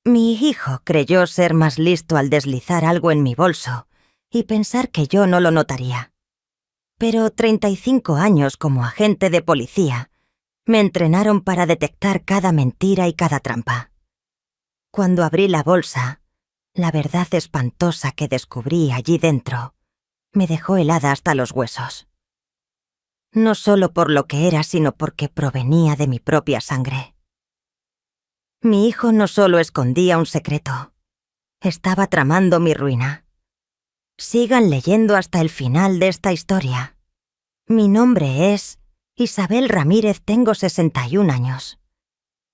Mi hijo creyó ser más listo al deslizar algo en mi bolso y pensar que yo no lo notaría. Pero 35 años como agente de policía me entrenaron para detectar cada mentira y cada trampa. Cuando abrí la bolsa, la verdad espantosa que descubrí allí dentro me dejó helada hasta los huesos. No solo por lo que era, sino porque provenía de mi propia sangre. Mi hijo no solo escondía un secreto, estaba tramando mi ruina. Sigan leyendo hasta el final de esta historia. Mi nombre es Isabel Ramírez, tengo 61 años.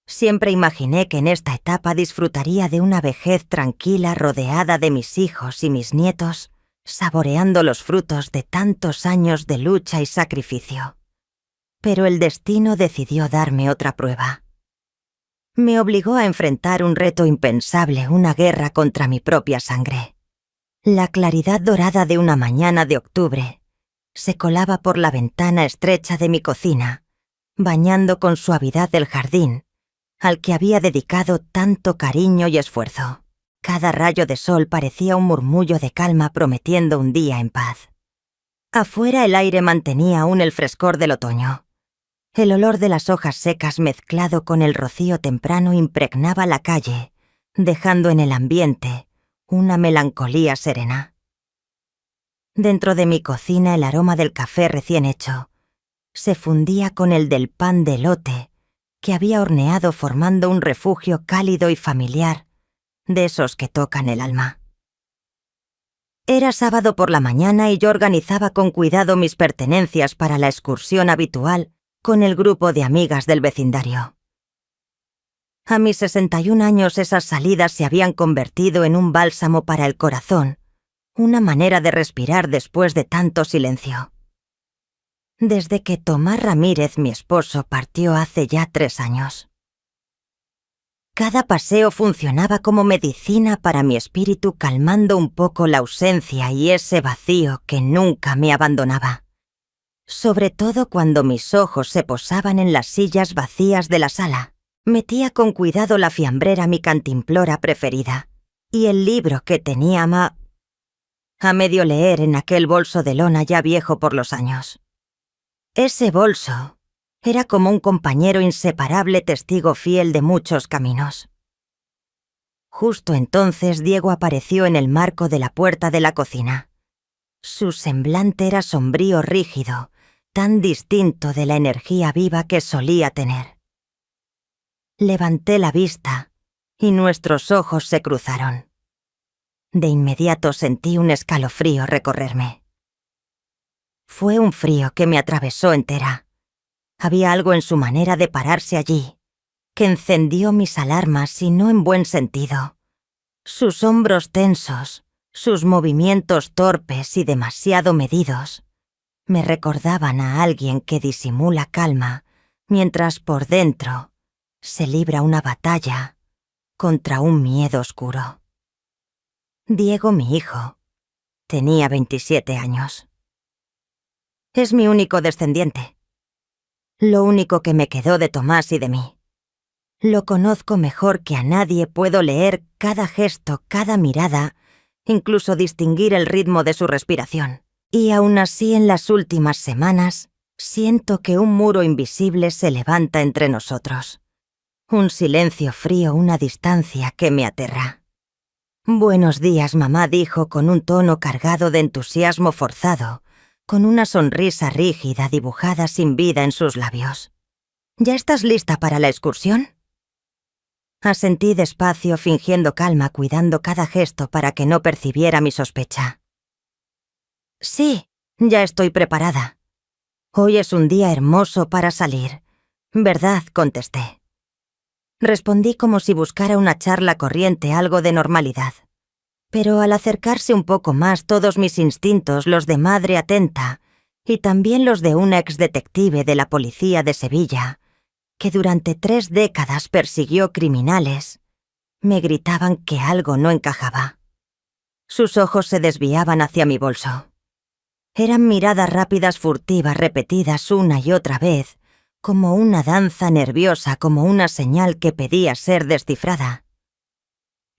Siempre imaginé que en esta etapa disfrutaría de una vejez tranquila rodeada de mis hijos y mis nietos, saboreando los frutos de tantos años de lucha y sacrificio. Pero el destino decidió darme otra prueba. Me obligó a enfrentar un reto impensable, una guerra contra mi propia sangre. La claridad dorada de una mañana de octubre se colaba por la ventana estrecha de mi cocina, bañando con suavidad el jardín, al que había dedicado tanto cariño y esfuerzo. Cada rayo de sol parecía un murmullo de calma prometiendo un día en paz. Afuera el aire mantenía aún el frescor del otoño. El olor de las hojas secas mezclado con el rocío temprano impregnaba la calle, dejando en el ambiente una melancolía serena. Dentro de mi cocina el aroma del café recién hecho se fundía con el del pan de elote que había horneado formando un refugio cálido y familiar, de esos que tocan el alma. Era sábado por la mañana y yo organizaba con cuidado mis pertenencias para la excursión habitual con el grupo de amigas del vecindario. A mis 61 años esas salidas se habían convertido en un bálsamo para el corazón, una manera de respirar después de tanto silencio. Desde que Tomás Ramírez, mi esposo, partió hace ya 3 años. Cada paseo funcionaba como medicina para mi espíritu, calmando un poco la ausencia y ese vacío que nunca me abandonaba. Sobre todo cuando mis ojos se posaban en las sillas vacías de la sala, metía con cuidado la fiambrera mi cantimplora preferida y el libro que tenía a medio leer en aquel bolso de lona ya viejo por los años. Ese bolso era como un compañero inseparable, testigo fiel de muchos caminos. Justo entonces Diego apareció en el marco de la puerta de la cocina. Su semblante era sombrío, rígido, tan distinto de la energía viva que solía tener. Levanté la vista y nuestros ojos se cruzaron. De inmediato sentí un escalofrío recorrerme. Fue un frío que me atravesó entera. Había algo en su manera de pararse allí, que encendió mis alarmas y no en buen sentido. Sus hombros tensos, sus movimientos torpes y demasiado medidos, me recordaban a alguien que disimula calma, mientras por dentro se libra una batalla contra un miedo oscuro. Diego, mi hijo, tenía 27 años. Es mi único descendiente. Lo único que me quedó de Tomás y de mí. Lo conozco mejor que a nadie, puedo leer cada gesto, cada mirada, incluso distinguir el ritmo de su respiración. Y aún así en las últimas semanas, siento que un muro invisible se levanta entre nosotros. Un silencio frío, una distancia que me aterra. «Buenos días, mamá», dijo con un tono cargado de entusiasmo forzado, con una sonrisa rígida dibujada sin vida en sus labios. «¿Ya estás lista para la excursión?» Asentí despacio, fingiendo calma, cuidando cada gesto para que no percibiera mi sospecha. «Sí, ya estoy preparada. Hoy es un día hermoso para salir, ¿verdad?», contesté. Respondí como si buscara una charla corriente, algo de normalidad. Pero al acercarse un poco más, todos mis instintos, los de madre atenta, y también los de una exdetective de la policía de Sevilla, que durante 3 décadas persiguió criminales, me gritaban que algo no encajaba. Sus ojos se desviaban hacia mi bolso. Eran miradas rápidas, furtivas, repetidas una y otra vez, como una danza nerviosa, como una señal que pedía ser descifrada.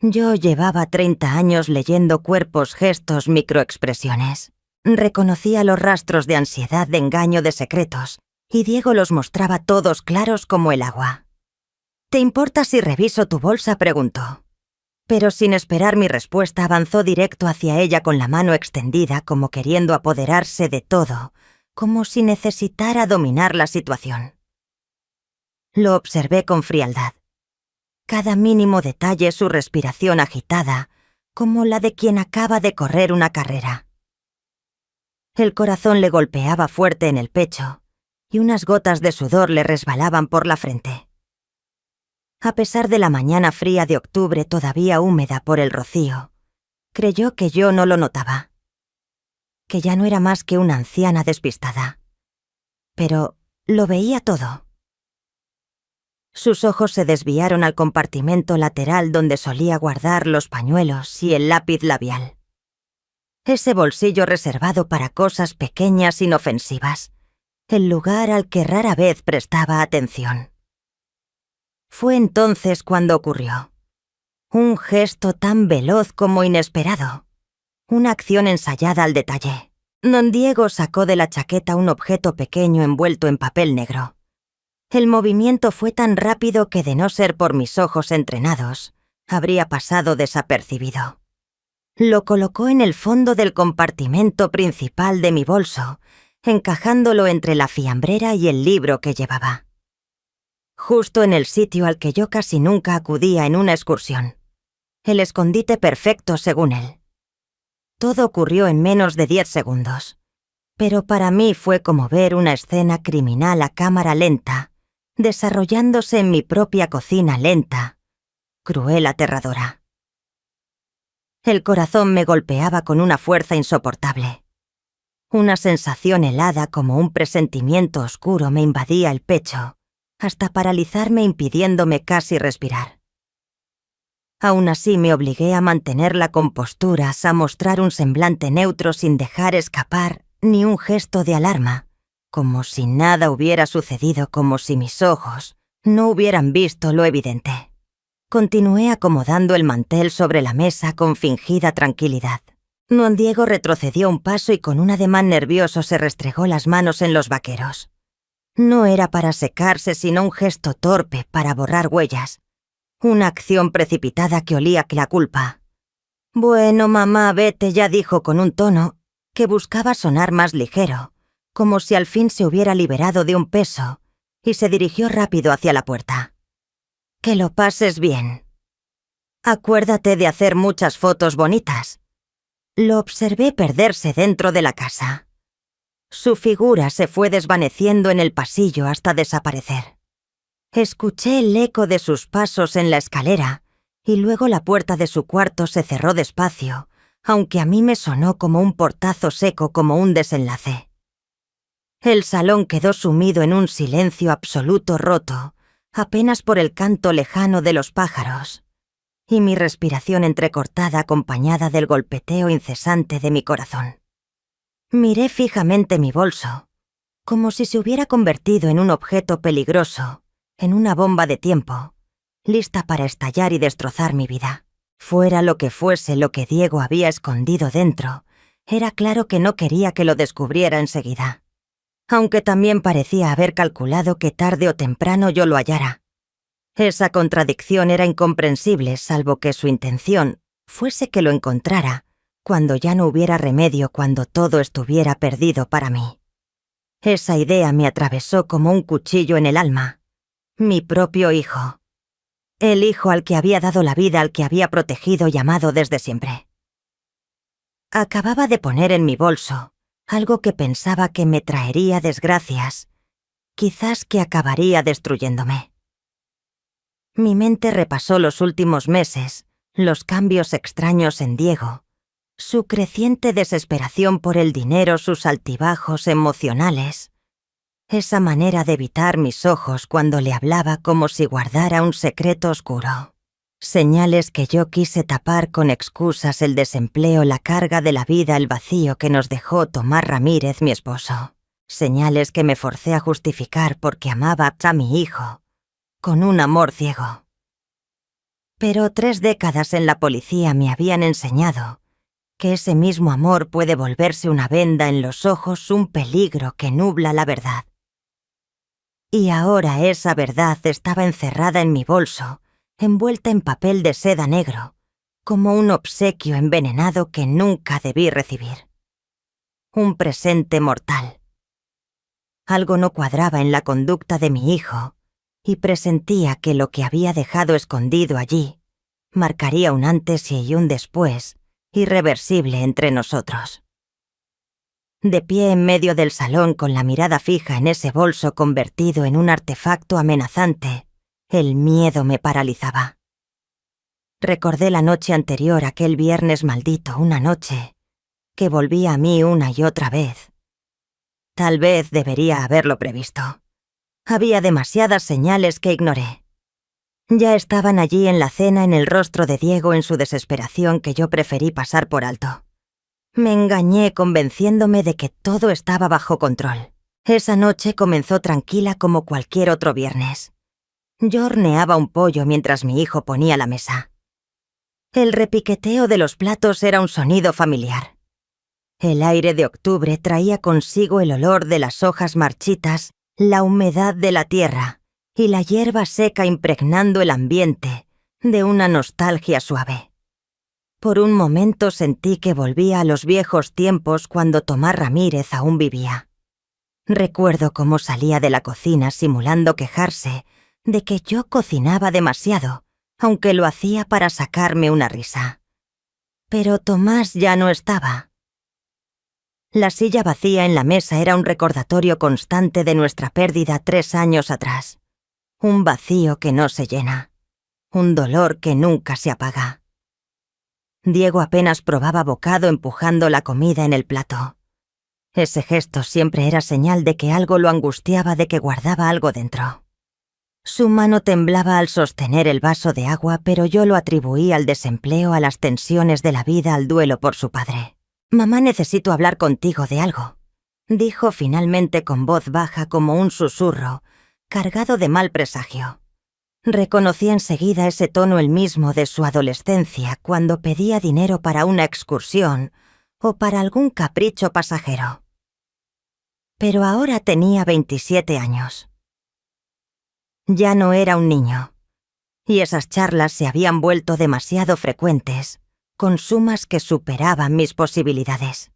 Yo llevaba 30 años leyendo cuerpos, gestos, microexpresiones. Reconocía los rastros de ansiedad, de engaño, de secretos, y Diego los mostraba todos claros como el agua. «¿Te importa si reviso tu bolsa?», preguntó. Pero sin esperar mi respuesta avanzó directo hacia ella con la mano extendida como queriendo apoderarse de todo, como si necesitara dominar la situación. Lo observé con frialdad. Cada mínimo detalle, su respiración agitada, como la de quien acaba de correr una carrera. El corazón le golpeaba fuerte en el pecho y unas gotas de sudor le resbalaban por la frente. A pesar de la mañana fría de octubre todavía húmeda por el rocío, creyó que yo no lo notaba, que ya no era más que una anciana despistada. Pero lo veía todo. Sus ojos se desviaron al compartimento lateral donde solía guardar los pañuelos y el lápiz labial. Ese bolsillo reservado para cosas pequeñas inofensivas, el lugar al que rara vez prestaba atención. Fue entonces cuando ocurrió. Un gesto tan veloz como inesperado. Una acción ensayada al detalle. Don Diego sacó de la chaqueta un objeto pequeño envuelto en papel negro. El movimiento fue tan rápido que, de no ser por mis ojos entrenados, habría pasado desapercibido. Lo colocó en el fondo del compartimento principal de mi bolso, encajándolo entre la fiambrera y el libro que llevaba. Justo en el sitio al que yo casi nunca acudía en una excursión. El escondite perfecto, según él. Todo ocurrió en menos de 10 segundos, pero para mí fue como ver una escena criminal a cámara lenta, desarrollándose en mi propia cocina lenta, cruel, aterradora. El corazón me golpeaba con una fuerza insoportable. Una sensación helada como un presentimiento oscuro me invadía el pecho, hasta paralizarme impidiéndome casi respirar. Aún así me obligué a mantener la compostura, a mostrar un semblante neutro sin dejar escapar ni un gesto de alarma, como si nada hubiera sucedido, como si mis ojos no hubieran visto lo evidente. Continué acomodando el mantel sobre la mesa con fingida tranquilidad. Don Diego retrocedió un paso y con un ademán nervioso se restregó las manos en los vaqueros. No era para secarse, sino un gesto torpe para borrar huellas. Una acción precipitada que olía a la culpa. «Bueno, mamá, vete», ya dijo con un tono que buscaba sonar más ligero, como si al fin se hubiera liberado de un peso, y se dirigió rápido hacia la puerta. «Que lo pases bien. Acuérdate de hacer muchas fotos bonitas». Lo observé perderse dentro de la casa. Su figura se fue desvaneciendo en el pasillo hasta desaparecer. Escuché el eco de sus pasos en la escalera y luego la puerta de su cuarto se cerró despacio, aunque a mí me sonó como un portazo seco, como un desenlace. El salón quedó sumido en un silencio absoluto, roto, apenas por el canto lejano de los pájaros, y mi respiración entrecortada acompañada del golpeteo incesante de mi corazón. Miré fijamente mi bolso, como si se hubiera convertido en un objeto peligroso, en una bomba de tiempo, lista para estallar y destrozar mi vida. Fuera lo que fuese lo que Diego había escondido dentro, era claro que no quería que lo descubriera enseguida. Aunque también parecía haber calculado que tarde o temprano yo lo hallara. Esa contradicción era incomprensible, salvo que su intención fuese que lo encontrara cuando ya no hubiera remedio, cuando todo estuviera perdido para mí. Esa idea me atravesó como un cuchillo en el alma. Mi propio hijo. El hijo al que había dado la vida, al que había protegido y amado desde siempre. Acababa de poner en mi bolso algo que pensaba que me traería desgracias, quizás que acabaría destruyéndome. Mi mente repasó los últimos meses, los cambios extraños en Diego, su creciente desesperación por el dinero, sus altibajos emocionales, esa manera de evitar mis ojos cuando le hablaba como si guardara un secreto oscuro. Señales que yo quise tapar con excusas: el desempleo, la carga de la vida, el vacío que nos dejó Tomás Ramírez, mi esposo. Señales que me forcé a justificar porque amaba a mi hijo, con un amor ciego. Pero 3 décadas en la policía me habían enseñado que ese mismo amor puede volverse una venda en los ojos, un peligro que nubla la verdad. Y ahora esa verdad estaba encerrada en mi bolso, envuelta en papel de seda negro, como un obsequio envenenado que nunca debí recibir. Un presente mortal. Algo no cuadraba en la conducta de mi hijo, y presentía que lo que había dejado escondido allí marcaría un antes y un después irreversible entre nosotros. De pie en medio del salón con la mirada fija en ese bolso convertido en un artefacto amenazante, el miedo me paralizaba. Recordé la noche anterior, aquel viernes maldito, una noche que volvía a mí una y otra vez. Tal vez debería haberlo previsto. Había demasiadas señales que ignoré. Ya estaban allí en la cena, en el rostro de Diego, en su desesperación, que yo preferí pasar por alto. Me engañé convenciéndome de que todo estaba bajo control. Esa noche comenzó tranquila como cualquier otro viernes. Yo horneaba un pollo mientras mi hijo ponía la mesa. El repiqueteo de los platos era un sonido familiar. El aire de octubre traía consigo el olor de las hojas marchitas, la humedad de la tierra y la hierba seca impregnando el ambiente de una nostalgia suave. Por un momento sentí que volvía a los viejos tiempos cuando Tomás Ramírez aún vivía. Recuerdo cómo salía de la cocina simulando quejarse de que yo cocinaba demasiado, aunque lo hacía para sacarme una risa. Pero Tomás ya no estaba. La silla vacía en la mesa era un recordatorio constante de nuestra pérdida 3 años atrás. Un vacío que no se llena. Un dolor que nunca se apaga. Diego apenas probaba bocado empujando la comida en el plato. Ese gesto siempre era señal de que algo lo angustiaba, de que guardaba algo dentro. Su mano temblaba al sostener el vaso de agua, pero yo lo atribuí al desempleo, a las tensiones de la vida, al duelo por su padre. «Mamá, necesito hablar contigo de algo», dijo finalmente con voz baja como un susurro, cargado de mal presagio. Reconocí enseguida ese tono, el mismo de su adolescencia, cuando pedía dinero para una excursión o para algún capricho pasajero. Pero ahora tenía 27 años. Ya no era un niño, y esas charlas se habían vuelto demasiado frecuentes, con sumas que superaban mis posibilidades.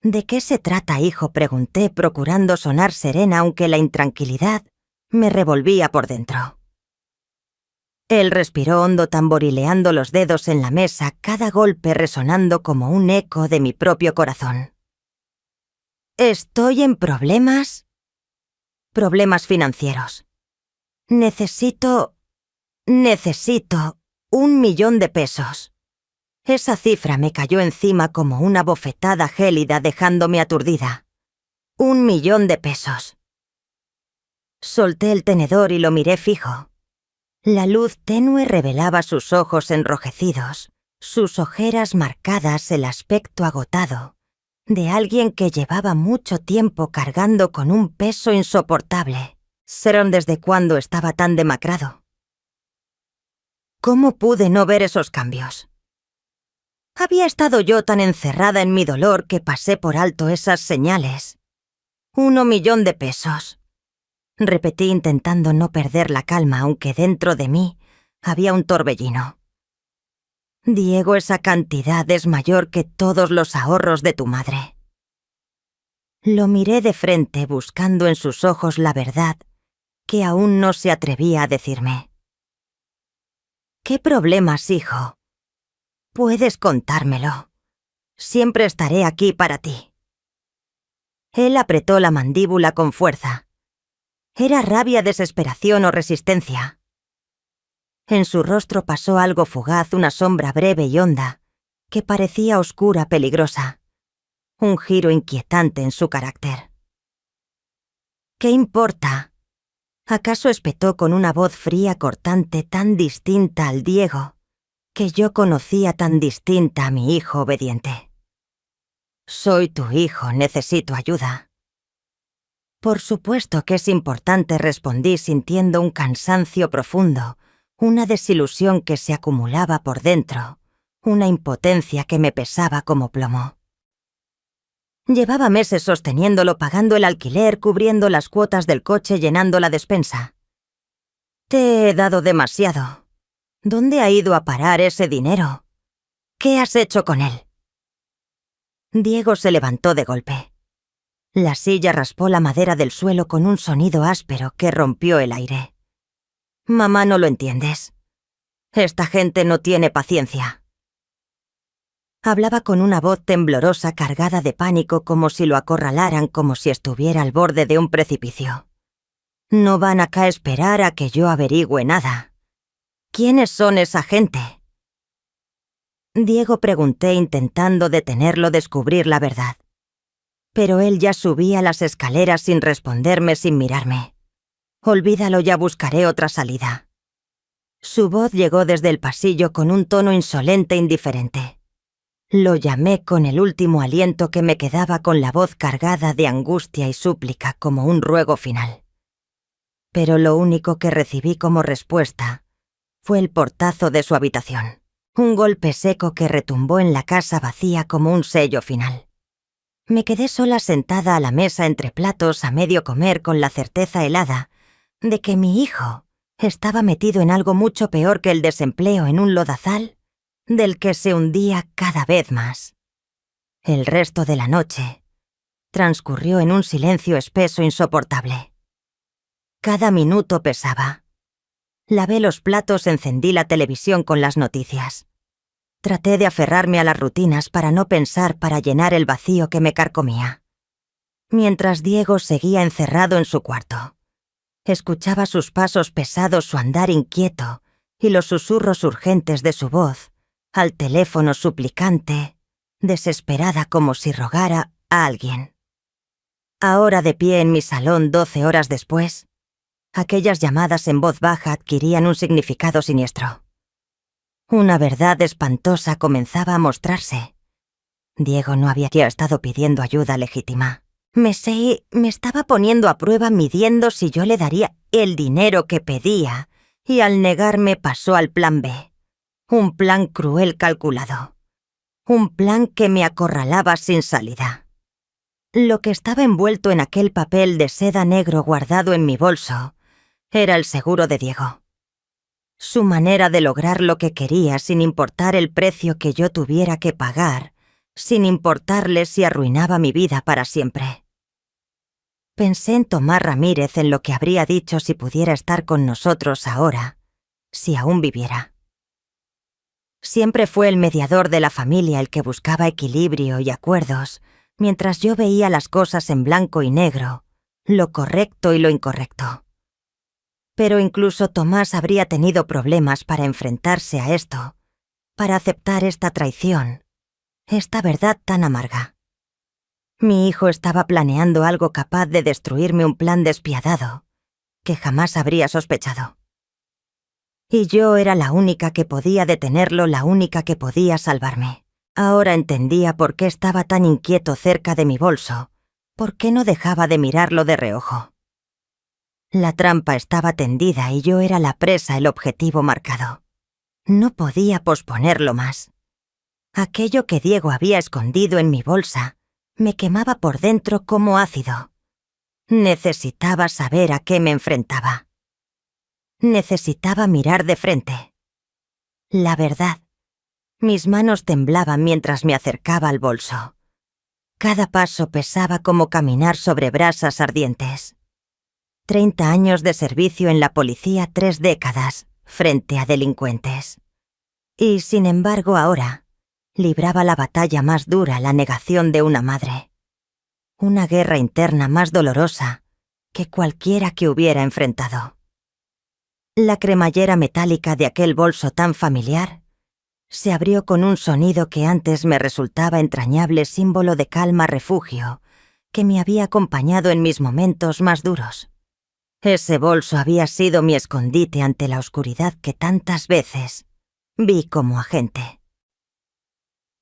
«¿De qué se trata, hijo?», pregunté, procurando sonar serena, aunque la intranquilidad me revolvía por dentro. Él respiró hondo, tamborileando los dedos en la mesa, cada golpe resonando como un eco de mi propio corazón. «Estoy en problemas. Problemas financieros. Necesito 1.000.000 de pesos». Esa cifra me cayó encima como una bofetada gélida, dejándome aturdida. 1.000.000 de pesos. Solté el tenedor y lo miré fijo. La luz tenue revelaba sus ojos enrojecidos, sus ojeras marcadas, el aspecto agotado de alguien que llevaba mucho tiempo cargando con un peso insoportable. ¿Serán desde cuándo estaba tan demacrado? ¿Cómo pude no ver esos cambios? Había estado yo tan encerrada en mi dolor que pasé por alto esas señales. 1.000.000 de pesos. Repetí intentando no perder la calma, aunque dentro de mí había un torbellino. Diego, esa cantidad es mayor que todos los ahorros de tu madre. Lo miré de frente, buscando en sus ojos la verdad que aún no se atrevía a decirme. ¿Qué problemas, hijo? Puedes contármelo. Siempre estaré aquí para ti. Él apretó la mandíbula con fuerza. ¿Era rabia, desesperación o resistencia? En su rostro pasó algo fugaz, una sombra breve y honda, que parecía oscura, peligrosa. Un giro inquietante en su carácter. ¿Qué importa? ¿Acaso espetó con una voz fría, cortante, tan distinta al Diego que yo conocía, tan distinta a mi hijo obediente? Soy tu hijo, necesito ayuda. Por supuesto que es importante, respondí sintiendo un cansancio profundo, una desilusión que se acumulaba por dentro, una impotencia que me pesaba como plomo. Llevaba meses sosteniéndolo, pagando el alquiler, cubriendo las cuotas del coche, llenando la despensa. Te he dado demasiado. ¿Dónde ha ido a parar ese dinero? ¿Qué has hecho con él? Diego se levantó de golpe. La silla raspó la madera del suelo con un sonido áspero que rompió el aire. Mamá, no lo entiendes. Esta gente no tiene paciencia. Hablaba con una voz temblorosa cargada de pánico, como si lo acorralaran, como si estuviera al borde de un precipicio. No van acá a esperar a que yo averigüe nada. ¿Quiénes son esa gente? Diego, pregunté, intentando detenerlo, descubrir la verdad. Pero él ya subía las escaleras sin responderme, sin mirarme. Olvídalo, ya buscaré otra salida. Su voz llegó desde el pasillo con un tono insolente e indiferente. Lo llamé con el último aliento que me quedaba, con la voz cargada de angustia y súplica, como un ruego final. Pero lo único que recibí como respuesta fue el portazo de su habitación, un golpe seco que retumbó en la casa vacía como un sello final. Me quedé sola sentada a la mesa entre platos, a medio comer, con la certeza helada de que mi hijo estaba metido en algo mucho peor que el desempleo, en un lodazal del que se hundía cada vez más. El resto de la noche transcurrió en un silencio espeso insoportable. Cada minuto pesaba. Lavé los platos, encendí la televisión con las noticias. Traté de aferrarme a las rutinas para no pensar, para llenar el vacío que me carcomía. Mientras Diego seguía encerrado en su cuarto, escuchaba sus pasos pesados, su andar inquieto y los susurros urgentes de su voz al teléfono, suplicante, desesperada, como si rogara a alguien. Ahora, de pie en mi salón 12 horas después, aquellas llamadas en voz baja adquirían un significado siniestro. Una verdad espantosa comenzaba a mostrarse. Diego no había estado pidiendo ayuda legítima. Me estaba poniendo a prueba, midiendo si yo le daría el dinero que pedía, y al negarme pasó al plan B. Un plan cruel, calculado. Un plan que me acorralaba sin salida. Lo que estaba envuelto en aquel papel de seda negro guardado en mi bolso era el seguro de Diego. Su manera de lograr lo que quería, sin importar el precio que yo tuviera que pagar, sin importarle si arruinaba mi vida para siempre. Pensé en Tomás Ramírez, en lo que habría dicho si pudiera estar con nosotros ahora, si aún viviera. Siempre fue el mediador de la familia, el que buscaba equilibrio y acuerdos, mientras yo veía las cosas en blanco y negro, lo correcto y lo incorrecto. Pero incluso Tomás habría tenido problemas para enfrentarse a esto, para aceptar esta traición, esta verdad tan amarga. Mi hijo estaba planeando algo capaz de destruirme, un plan despiadado, que jamás habría sospechado. Y yo era la única que podía detenerlo, la única que podía salvarme. Ahora entendía por qué estaba tan inquieto cerca de mi bolso, por qué no dejaba de mirarlo de reojo. La trampa estaba tendida y yo era la presa, el objetivo marcado. No podía posponerlo más. Aquello que Diego había escondido en mi bolsa me quemaba por dentro como ácido. Necesitaba saber a qué me enfrentaba. Necesitaba mirar de frente. La verdad. Mis manos temblaban mientras me acercaba al bolso. Cada paso pesaba como caminar sobre brasas ardientes. 30 años de servicio en la policía, 3 décadas, frente a delincuentes. Y, sin embargo, ahora libraba la batalla más dura, la negación de una madre. Una guerra interna más dolorosa que cualquiera que hubiera enfrentado. La cremallera metálica de aquel bolso tan familiar se abrió con un sonido que antes me resultaba entrañable, símbolo de calma, refugio, que me había acompañado en mis momentos más duros. Ese bolso había sido mi escondite ante la oscuridad que tantas veces vi como agente.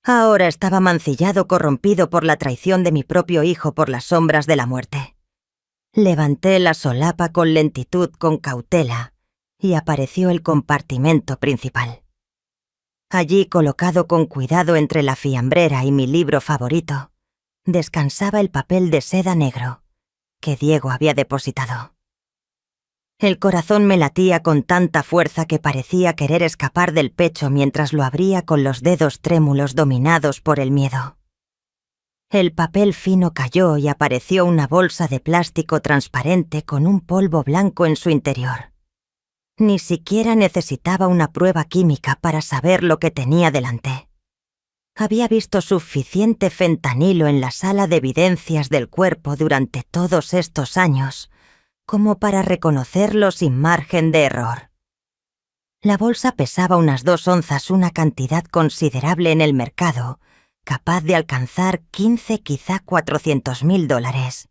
Ahora estaba mancillado, corrompido por la traición de mi propio hijo, por las sombras de la muerte. Levanté la solapa con lentitud, con cautela, y apareció el compartimento principal. Allí, colocado con cuidado entre la fiambrera y mi libro favorito, descansaba el papel de seda negro que Diego había depositado. El corazón me latía con tanta fuerza que parecía querer escapar del pecho mientras lo abría con los dedos trémulos dominados por el miedo. El papel fino cayó y apareció una bolsa de plástico transparente con un polvo blanco en su interior. Ni siquiera necesitaba una prueba química para saber lo que tenía delante. Había visto suficiente fentanilo en la sala de evidencias del cuerpo durante todos estos años como para reconocerlo sin margen de error. La bolsa pesaba unas 2 onzas, una cantidad considerable en el mercado, capaz de alcanzar 15, quizá $400,000.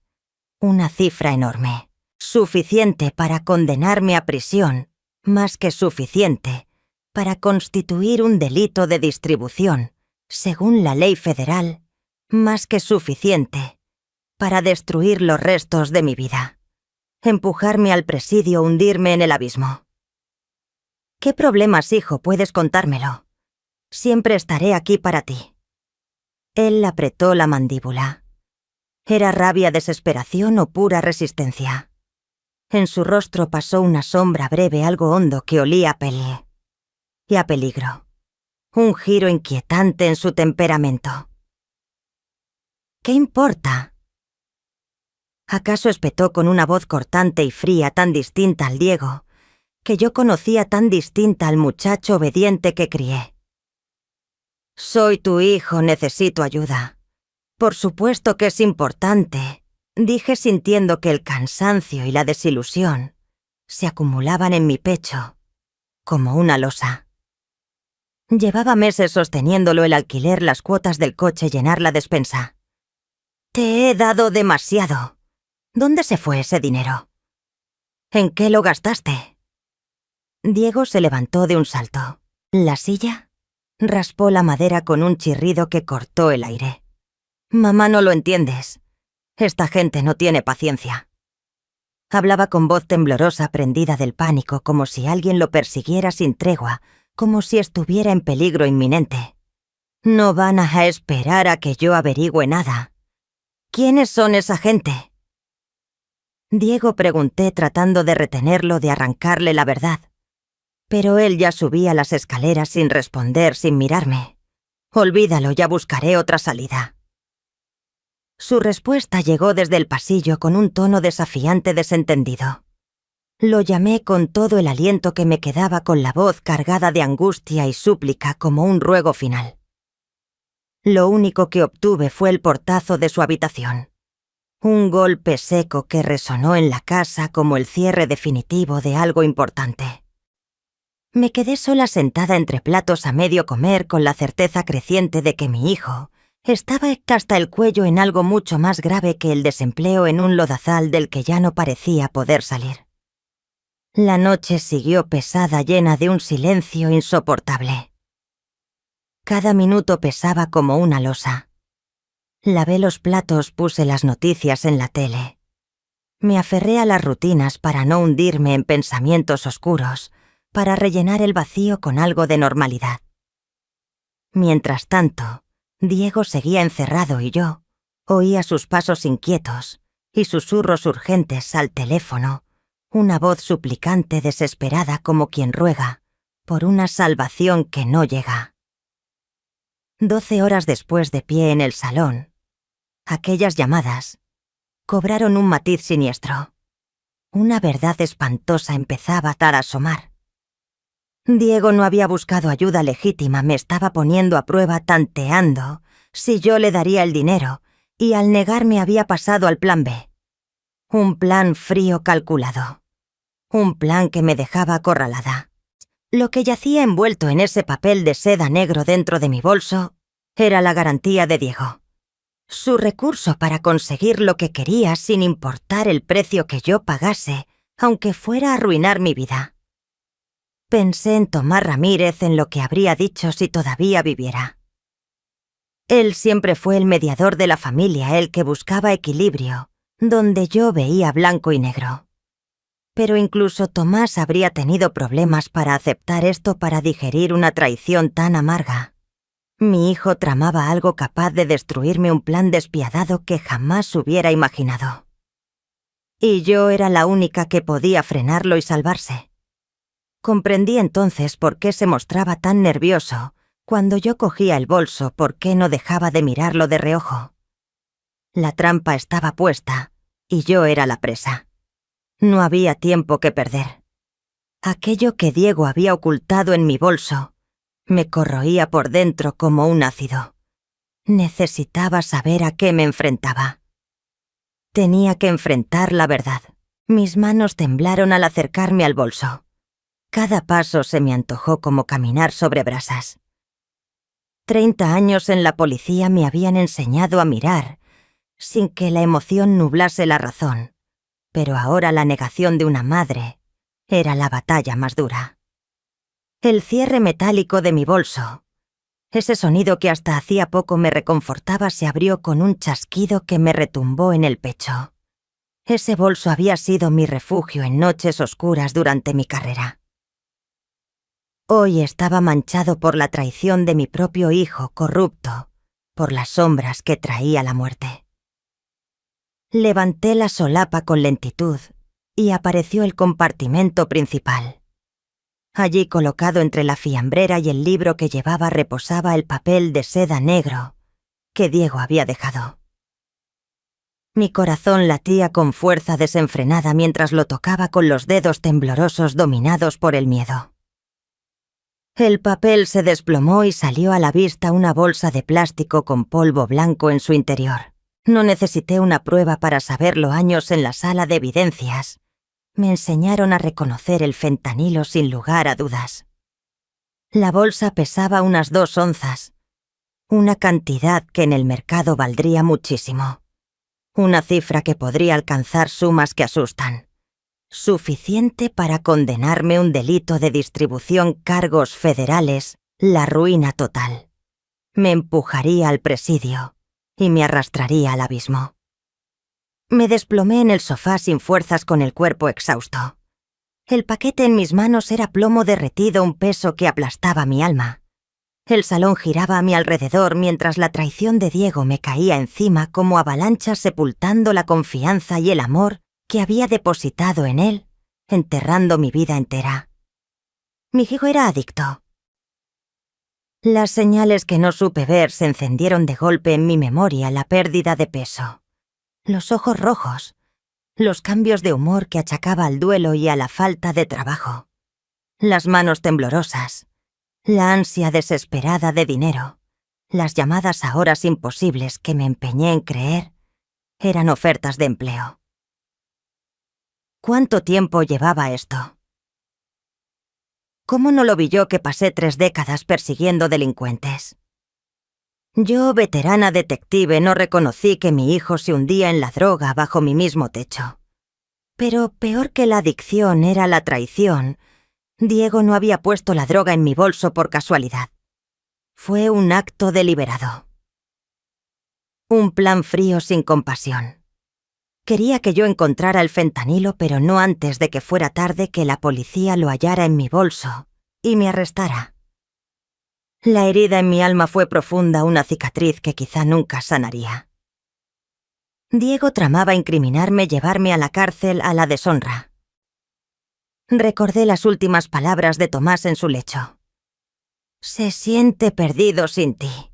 Una cifra enorme, suficiente para condenarme a prisión, más que suficiente para constituir un delito de distribución, según la ley federal, más que suficiente para destruir los restos de mi vida, empujarme al presidio, hundirme en el abismo. ¿Qué problemas, hijo? Puedes contármelo. Siempre estaré aquí para ti. Él apretó la mandíbula. ¿Era rabia, desesperación o pura resistencia? En su rostro pasó una sombra breve, algo hondo que olía a peli y a peligro. Un giro inquietante en su temperamento. ¿Qué importa? ¿Acaso espetó con una voz cortante y fría tan distinta al Diego, que yo conocía tan distinta al muchacho obediente que crié? Soy tu hijo, necesito ayuda. Por supuesto que es importante, dije sintiendo que el cansancio y la desilusión se acumulaban en mi pecho, como una losa. Llevaba meses sosteniéndolo, el alquiler, las cuotas del coche, llenar la despensa. Te he dado demasiado. ¿Dónde se fue ese dinero? ¿En qué lo gastaste? Diego se levantó de un salto. La silla raspó la madera con un chirrido que cortó el aire. Mamá, no lo entiendes. Esta gente no tiene paciencia. Hablaba con voz temblorosa, prendida del pánico, como si alguien lo persiguiera sin tregua, como si estuviera en peligro inminente. No van a esperar a que yo averigüe nada. ¿Quiénes son esa gente? Diego, pregunté, tratando de retenerlo, de arrancarle la verdad. Pero él ya subía las escaleras sin responder, sin mirarme. Olvídalo, ya buscaré otra salida. Su respuesta llegó desde el pasillo con un tono desafiante, desentendido. Lo llamé con todo el aliento que me quedaba, con la voz cargada de angustia y súplica como un ruego final. Lo único que obtuve fue el portazo de su habitación. Un golpe seco que resonó en la casa como el cierre definitivo de algo importante. Me quedé sola, sentada entre platos a medio comer, con la certeza creciente de que mi hijo estaba hasta el cuello en algo mucho más grave que el desempleo, en un lodazal del que ya no parecía poder salir. La noche siguió pesada, llena de un silencio insoportable. Cada minuto pesaba como una losa. Lavé los platos, puse las noticias en la tele. Me aferré a las rutinas para no hundirme en pensamientos oscuros, para rellenar el vacío con algo de normalidad. Mientras tanto, Diego seguía encerrado y yo oía sus pasos inquietos y susurros urgentes al teléfono, una voz suplicante, desesperada, como quien ruega por una salvación que no llega. 12 horas después, de pie en el salón, aquellas llamadas cobraron un matiz siniestro. Una verdad espantosa empezaba a asomar. Diego no había buscado ayuda legítima, me estaba poniendo a prueba, tanteando si yo le daría el dinero, y al negarme había pasado al plan B. Un plan frío, calculado. Un plan que me dejaba acorralada. Lo que yacía envuelto en ese papel de seda negro dentro de mi bolso era la garantía de Diego. Su recurso para conseguir lo que quería sin importar el precio que yo pagase, aunque fuera a arruinar mi vida. Pensé en Tomás Ramírez, en lo que habría dicho si todavía viviera. Él siempre fue el mediador de la familia, el que buscaba equilibrio, donde yo veía blanco y negro. Pero incluso Tomás habría tenido problemas para aceptar esto, para digerir una traición tan amarga. Mi hijo tramaba algo capaz de destruirme, un plan despiadado que jamás hubiera imaginado. Y yo era la única que podía frenarlo y salvarse. Comprendí entonces por qué se mostraba tan nervioso cuando yo cogía el bolso, por qué no dejaba de mirarlo de reojo. La trampa estaba puesta y yo era la presa. No había tiempo que perder. Aquello que Diego había ocultado en mi bolso me corroía por dentro como un ácido. Necesitaba saber a qué me enfrentaba. Tenía que enfrentar la verdad. Mis manos temblaron al acercarme al bolso. Cada paso se me antojó como caminar sobre brasas. 30 años en la policía me habían enseñado a mirar, sin que la emoción nublase la razón, pero ahora la negación de una madre era la batalla más dura. El cierre metálico de mi bolso, ese sonido que hasta hacía poco me reconfortaba, se abrió con un chasquido que me retumbó en el pecho. Ese bolso había sido mi refugio en noches oscuras durante mi carrera. Hoy estaba manchado por la traición de mi propio hijo, corrupto por las sombras que traía la muerte. Levanté la solapa con lentitud y apareció el compartimento principal. Allí, colocado entre la fiambrera y el libro que llevaba, reposaba el papel de seda negro que Diego había dejado. Mi corazón latía con fuerza desenfrenada mientras lo tocaba con los dedos temblorosos dominados por el miedo. El papel se desplomó y salió a la vista una bolsa de plástico con polvo blanco en su interior. No necesité una prueba para saberlo. Años en la sala de evidencias me enseñaron a reconocer el fentanilo sin lugar a dudas. La bolsa pesaba unas 2 onzas, una cantidad que en el mercado valdría muchísimo. Una cifra que podría alcanzar sumas que asustan. Suficiente para condenarme un delito de distribución, cargos federales, la ruina total. Me empujaría al presidio y me arrastraría al abismo. Me desplomé en el sofá sin fuerzas, con el cuerpo exhausto. El paquete en mis manos era plomo derretido, un peso que aplastaba mi alma. El salón giraba a mi alrededor mientras la traición de Diego me caía encima como avalancha, sepultando la confianza y el amor que había depositado en él, enterrando mi vida entera. Mi hijo era adicto. Las señales que no supe ver se encendieron de golpe en mi memoria: la pérdida de peso, los ojos rojos, los cambios de humor que achacaba al duelo y a la falta de trabajo, las manos temblorosas, la ansia desesperada de dinero, las llamadas a horas imposibles que me empeñé en creer eran ofertas de empleo. ¿Cuánto tiempo llevaba esto? ¿Cómo no lo vi yo, que pasé 3 décadas persiguiendo delincuentes? Yo, veterana detective, no reconocí que mi hijo se hundía en la droga bajo mi mismo techo. Pero peor que la adicción era la traición. Diego no había puesto la droga en mi bolso por casualidad. Fue un acto deliberado. Un plan frío, sin compasión. Quería que yo encontrara el fentanilo, pero no antes de que fuera tarde, que la policía lo hallara en mi bolso y me arrestara. La herida en mi alma fue profunda, una cicatriz que quizá nunca sanaría. Diego tramaba incriminarme, llevarme a la cárcel, a la deshonra. Recordé las últimas palabras de Tomás en su lecho. «Se siente perdido sin ti».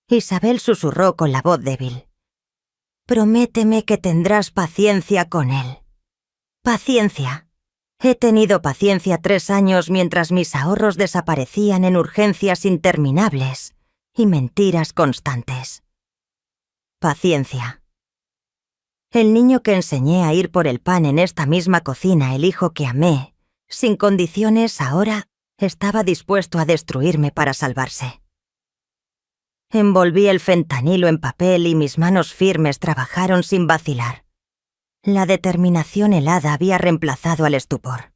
Isabel susurró con la voz débil. «Prométeme que tendrás paciencia con él». Paciencia. He tenido paciencia 3 años mientras mis ahorros desaparecían en urgencias interminables y mentiras constantes. Paciencia. El niño que enseñé a ir por el pan en esta misma cocina, el hijo que amé, sin condiciones, ahora estaba dispuesto a destruirme para salvarse. Envolví el fentanilo en papel y mis manos firmes trabajaron sin vacilar. La determinación helada había reemplazado al estupor.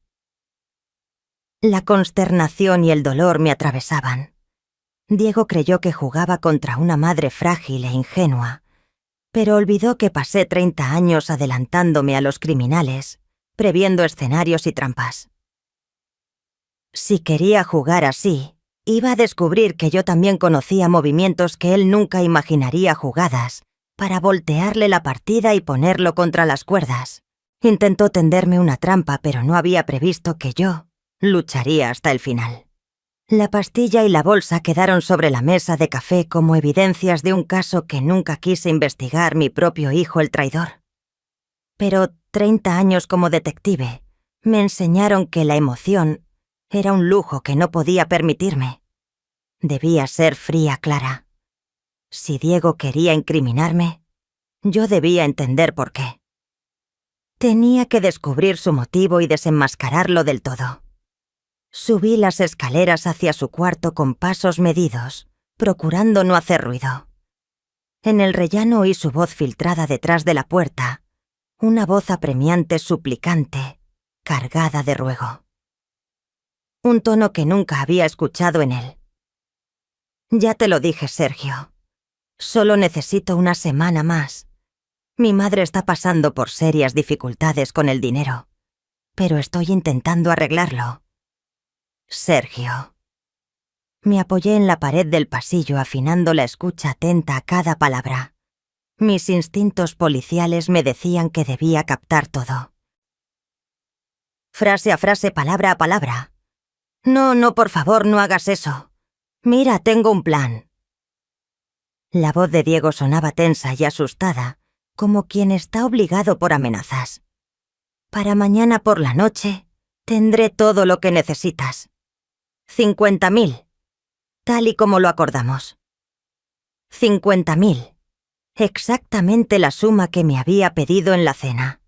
La consternación y el dolor me atravesaban. Diego creyó que jugaba contra una madre frágil e ingenua, pero olvidó que pasé 30 años adelantándome a los criminales previendo escenarios y trampas. Si quería jugar así, iba a descubrir que yo también conocía movimientos que él nunca imaginaría jugadas, para voltearle la partida y ponerlo contra las cuerdas. Intentó tenderme una trampa, pero no había previsto que yo lucharía hasta el final. La pastilla y la bolsa quedaron sobre la mesa de café como evidencias de un caso que nunca quise investigar mi propio hijo el traidor. Pero 30 años como detective me enseñaron que la emoción era un lujo que no podía permitirme. Debía ser fría, clara. Si Diego quería incriminarme, yo debía entender por qué. Tenía que descubrir su motivo y desenmascararlo del todo. Subí las escaleras hacia su cuarto con pasos medidos, procurando no hacer ruido. En el rellano oí su voz filtrada detrás de la puerta, una voz apremiante, suplicante, cargada de ruego. Un tono que nunca había escuchado en él. Ya te lo dije, Sergio. Solo necesito una semana más. Mi madre está pasando por serias dificultades con el dinero, pero estoy intentando arreglarlo. Sergio. Me apoyé en la pared del pasillo afinando la escucha atenta a cada palabra. Mis instintos policiales me decían que debía captar todo. Frase a frase, palabra a palabra. No, por favor, no hagas eso. Mira, tengo un plan. La voz de Diego sonaba tensa y asustada, como quien está obligado por amenazas. Para mañana por la noche, tendré todo lo que necesitas. 50.000, tal y como lo acordamos. 50.000, exactamente la suma que me había pedido en la cena.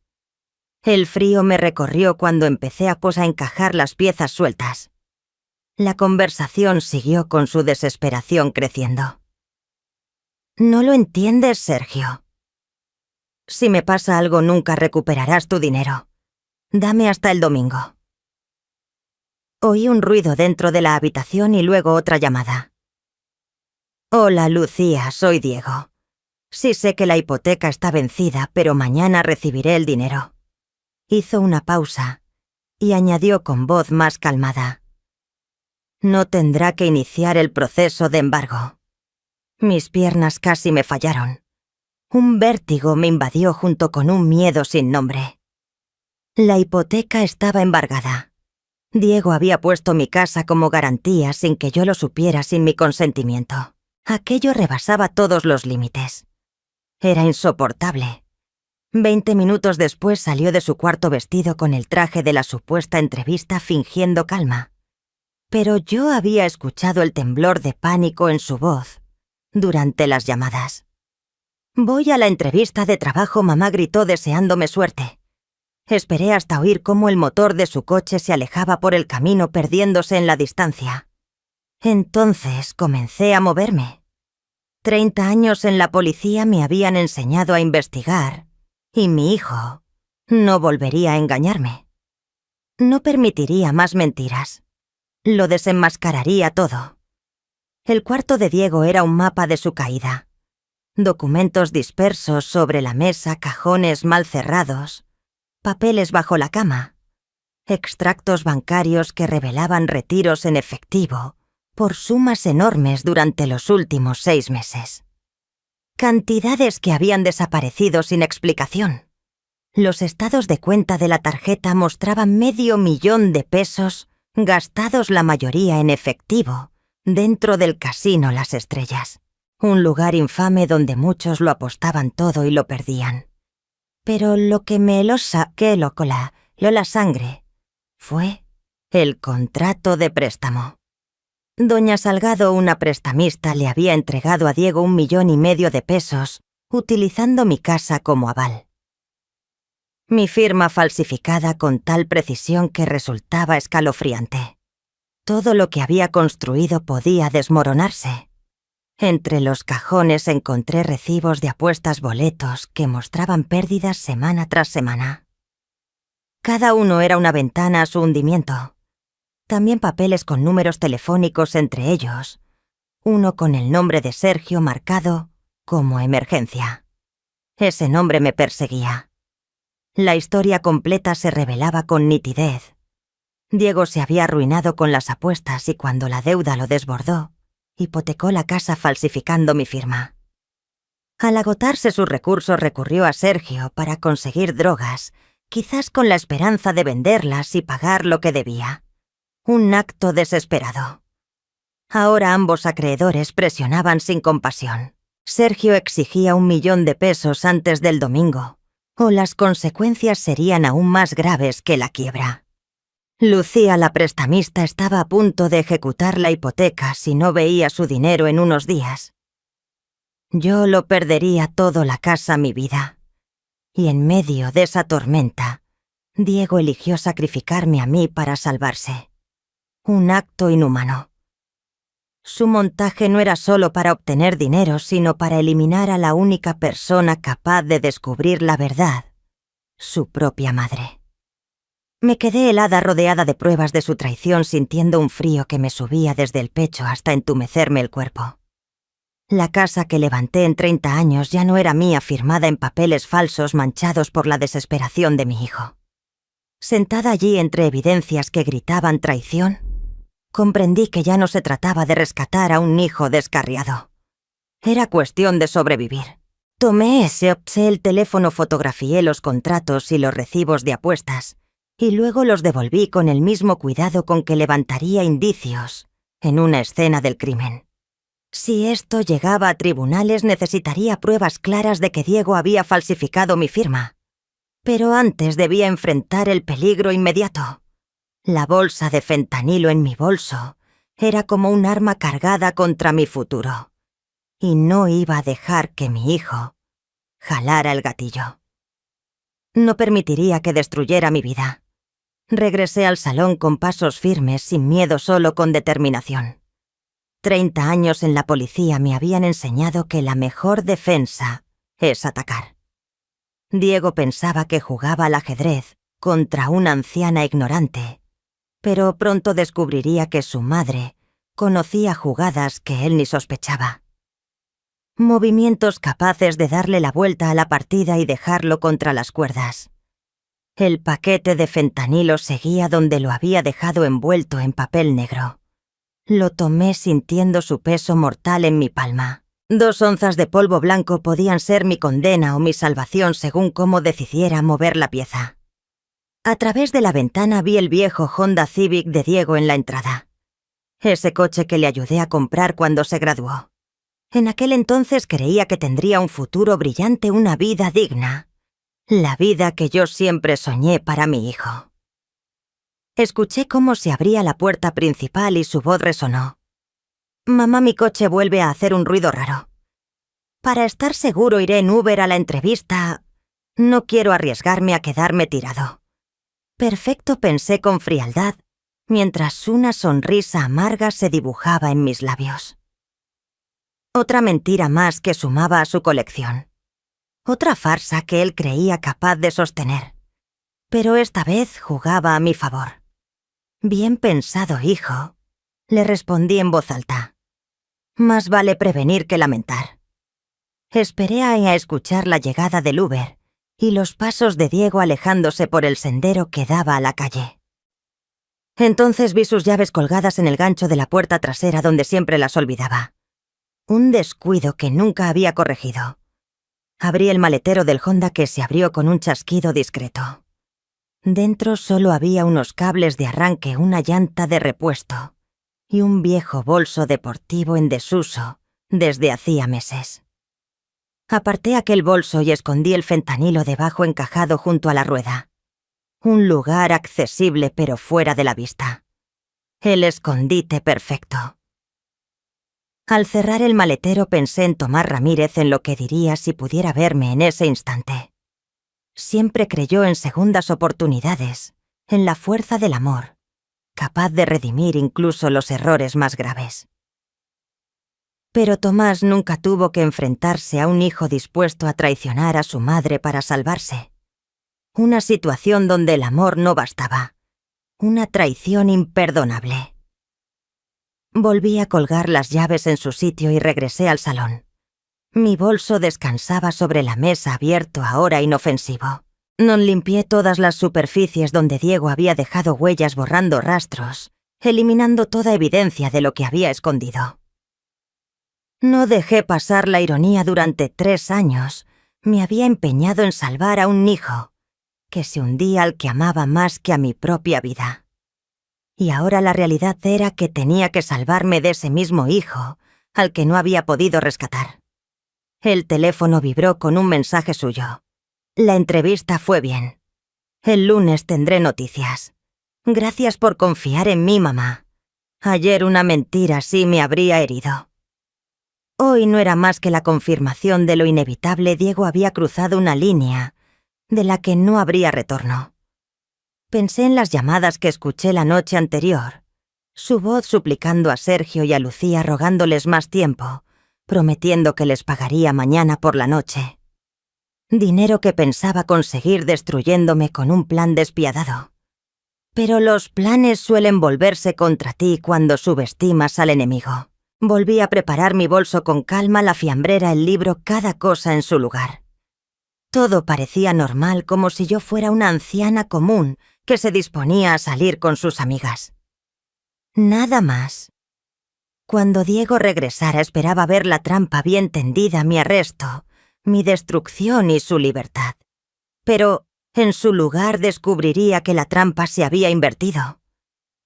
El frío me recorrió cuando empecé a encajar las piezas sueltas. La conversación siguió con su desesperación creciendo. ¿No lo entiendes, Sergio? Si me pasa algo, nunca recuperarás tu dinero. Dame hasta el domingo. Oí un ruido dentro de la habitación y luego otra llamada. Hola, Lucía, soy Diego. Sí sé que la hipoteca está vencida, pero mañana recibiré el dinero. Hizo una pausa y añadió con voz más calmada. No tendrá que iniciar el proceso de embargo. Mis piernas casi me fallaron. Un vértigo me invadió junto con un miedo sin nombre. La hipoteca estaba embargada. Diego había puesto mi casa como garantía sin que yo lo supiera, sin mi consentimiento. Aquello rebasaba todos los límites. Era insoportable. 20 minutos después salió de su cuarto vestido con el traje de la supuesta entrevista fingiendo calma. Pero yo había escuchado el temblor de pánico en su voz durante las llamadas. Voy a la entrevista de trabajo, mamá gritó deseándome suerte. Esperé hasta oír cómo el motor de su coche se alejaba por el camino perdiéndose en la distancia. Entonces comencé a moverme. 30 años en la policía me habían enseñado a investigar, y mi hijo no volvería a engañarme. No permitiría más mentiras. Lo desenmascararía todo. El cuarto de Diego era un mapa de su caída. Documentos dispersos sobre la mesa, cajones mal cerrados, papeles bajo la cama, extractos bancarios que revelaban retiros en efectivo por sumas enormes durante los últimos 6 meses. Cantidades que habían desaparecido sin explicación. Los estados de cuenta de la tarjeta mostraban $500,000 gastados, la mayoría en efectivo, dentro del casino Las Estrellas. Un lugar infame donde muchos lo apostaban todo y lo perdían. Pero lo que me heló la sangre fue el contrato de préstamo. Doña Salgado, una prestamista, le había entregado a Diego $1,500,000 utilizando mi casa como aval. Mi firma falsificada con tal precisión que resultaba escalofriante. Todo lo que había construido podía desmoronarse. Entre los cajones encontré recibos de apuestas, boletos que mostraban pérdidas semana tras semana. Cada uno era una ventana a su hundimiento. También papeles con números telefónicos entre ellos, uno con el nombre de Sergio marcado como emergencia. Ese nombre me perseguía. La historia completa se revelaba con nitidez. Diego se había arruinado con las apuestas y cuando la deuda lo desbordó, hipotecó la casa falsificando mi firma. Al agotarse sus recursos recurrió a Sergio para conseguir drogas, quizás con la esperanza de venderlas y pagar lo que debía. Un acto desesperado. Ahora ambos acreedores presionaban sin compasión. Sergio exigía 1 millón de pesos antes del domingo, o las consecuencias serían aún más graves que la quiebra. Lucía, la prestamista, estaba a punto de ejecutar la hipoteca si no veía su dinero en unos días. Yo lo perdería todo, la casa, mi vida. Y en medio de esa tormenta, Diego eligió sacrificarme a mí para salvarse. Un acto inhumano. Su montaje no era solo para obtener dinero, sino para eliminar a la única persona capaz de descubrir la verdad, su propia madre. Me quedé helada rodeada de pruebas de su traición, sintiendo un frío que me subía desde el pecho hasta entumecerme el cuerpo. La casa que levanté en 30 años ya no era mía, firmada en papeles falsos manchados por la desesperación de mi hijo. Sentada allí entre evidencias que gritaban traición, comprendí que ya no se trataba de rescatar a un hijo descarriado. Era cuestión de sobrevivir. Tomé el teléfono, fotografié los contratos y los recibos de apuestas, y luego los devolví con el mismo cuidado con que levantaría indicios en una escena del crimen. Si esto llegaba a tribunales, necesitaría pruebas claras de que Diego había falsificado mi firma. Pero antes debía enfrentar el peligro inmediato. La bolsa de fentanilo en mi bolso era como un arma cargada contra mi futuro. Y no iba a dejar que mi hijo jalara el gatillo. No permitiría que destruyera mi vida. Regresé al salón con pasos firmes, sin miedo, solo con determinación. 30 años en la policía me habían enseñado que la mejor defensa es atacar. Diego pensaba que jugaba al ajedrez contra una anciana ignorante, pero pronto descubriría que su madre conocía jugadas que él ni sospechaba. Movimientos capaces de darle la vuelta a la partida y dejarlo contra las cuerdas. El paquete de fentanilo seguía donde lo había dejado, envuelto en papel negro. Lo tomé sintiendo su peso mortal en mi palma. 2 onzas de polvo blanco podían ser mi condena o mi salvación según cómo decidiera mover la pieza. A través de la ventana vi el viejo Honda Civic de Diego en la entrada. Ese coche que le ayudé a comprar cuando se graduó. En aquel entonces creía que tendría un futuro brillante, una vida digna. La vida que yo siempre soñé para mi hijo. Escuché cómo se abría la puerta principal y su voz resonó. «Mamá, mi coche vuelve a hacer un ruido raro. Para estar seguro iré en Uber a la entrevista. No quiero arriesgarme a quedarme tirado». Perfecto, pensé con frialdad, mientras una sonrisa amarga se dibujaba en mis labios. Otra mentira más que sumaba a su colección. Otra farsa que él creía capaz de sostener. Pero esta vez jugaba a mi favor. «Bien pensado, hijo», le respondí en voz alta. «Más vale prevenir que lamentar». Esperé a escuchar la llegada del Uber y los pasos de Diego alejándose por el sendero que daba a la calle. Entonces vi sus llaves colgadas en el gancho de la puerta trasera donde siempre las olvidaba. Un descuido que nunca había corregido. Abrí el maletero del Honda, que se abrió con un chasquido discreto. Dentro solo había unos cables de arranque, una llanta de repuesto y un viejo bolso deportivo en desuso desde hacía meses. Aparté aquel bolso y escondí el fentanilo debajo, encajado junto a la rueda. Un lugar accesible pero fuera de la vista. El escondite perfecto. Al cerrar el maletero pensé en Tomás Ramírez, en lo que diría si pudiera verme en ese instante. Siempre creyó en segundas oportunidades, en la fuerza del amor, capaz de redimir incluso los errores más graves. Pero Tomás nunca tuvo que enfrentarse a un hijo dispuesto a traicionar a su madre para salvarse. Una situación donde el amor no bastaba. Una traición imperdonable. Volví a colgar las llaves en su sitio y regresé al salón. Mi bolso descansaba sobre la mesa, abierto, ahora inofensivo. Non limpié todas las superficies donde Diego había dejado huellas borrando rastros, eliminando toda evidencia de lo que había escondido. No dejé pasar la ironía durante 3 años. Me había empeñado en salvar a un hijo, que se hundía al que amaba más que a mi propia vida. Y ahora la realidad era que tenía que salvarme de ese mismo hijo, al que no había podido rescatar. El teléfono vibró con un mensaje suyo. La entrevista fue bien. El lunes tendré noticias. Gracias por confiar en mí, mamá. Ayer una mentira así me habría herido. Hoy no era más que la confirmación de lo inevitable. Diego había cruzado una línea de la que no habría retorno. Pensé en las llamadas que escuché la noche anterior, su voz suplicando a Sergio y a Lucía rogándoles más tiempo, prometiendo que les pagaría mañana por la noche. Dinero que pensaba conseguir destruyéndome con un plan despiadado. Pero los planes suelen volverse contra ti cuando subestimas al enemigo. Volví a preparar mi bolso con calma, la fiambrera, el libro, cada cosa en su lugar. Todo parecía normal, como si yo fuera una anciana común que se disponía a salir con sus amigas. Nada más. Cuando Diego regresara esperaba ver la trampa bien tendida, mi arresto, mi destrucción y su libertad. Pero en su lugar descubriría que la trampa se había invertido.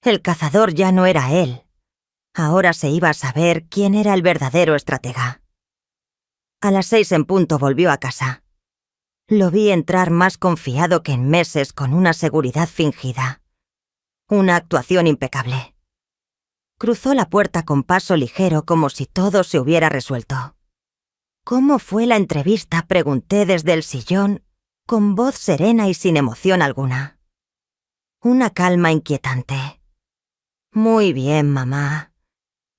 El cazador ya no era él. Ahora se iba a saber quién era el verdadero estratega. A las 6 en punto volvió a casa. Lo vi entrar más confiado que en meses, con una seguridad fingida. Una actuación impecable. Cruzó la puerta con paso ligero, como si todo se hubiera resuelto. ¿Cómo fue la entrevista?, pregunté desde el sillón, con voz serena y sin emoción alguna. Una calma inquietante. Muy bien, mamá.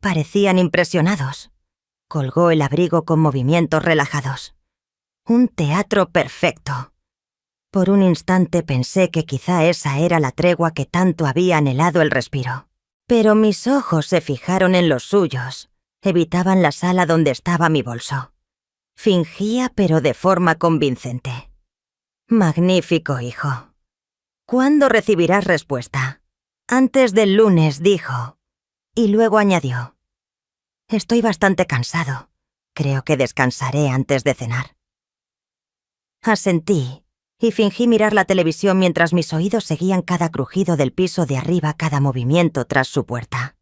Parecían impresionados. Colgó el abrigo con movimientos relajados. Un teatro perfecto. Por un instante pensé que quizá esa era la tregua que tanto había anhelado el respiro. Pero mis ojos se fijaron en los suyos. Evitaban la sala donde estaba mi bolso. Fingía, pero de forma convincente. Magnífico, hijo. ¿Cuándo recibirás respuesta? Antes del lunes, dijo. Y luego añadió. Estoy bastante cansado. Creo que descansaré antes de cenar. Asentí y fingí mirar la televisión mientras mis oídos seguían cada crujido del piso de arriba, cada movimiento tras su puerta.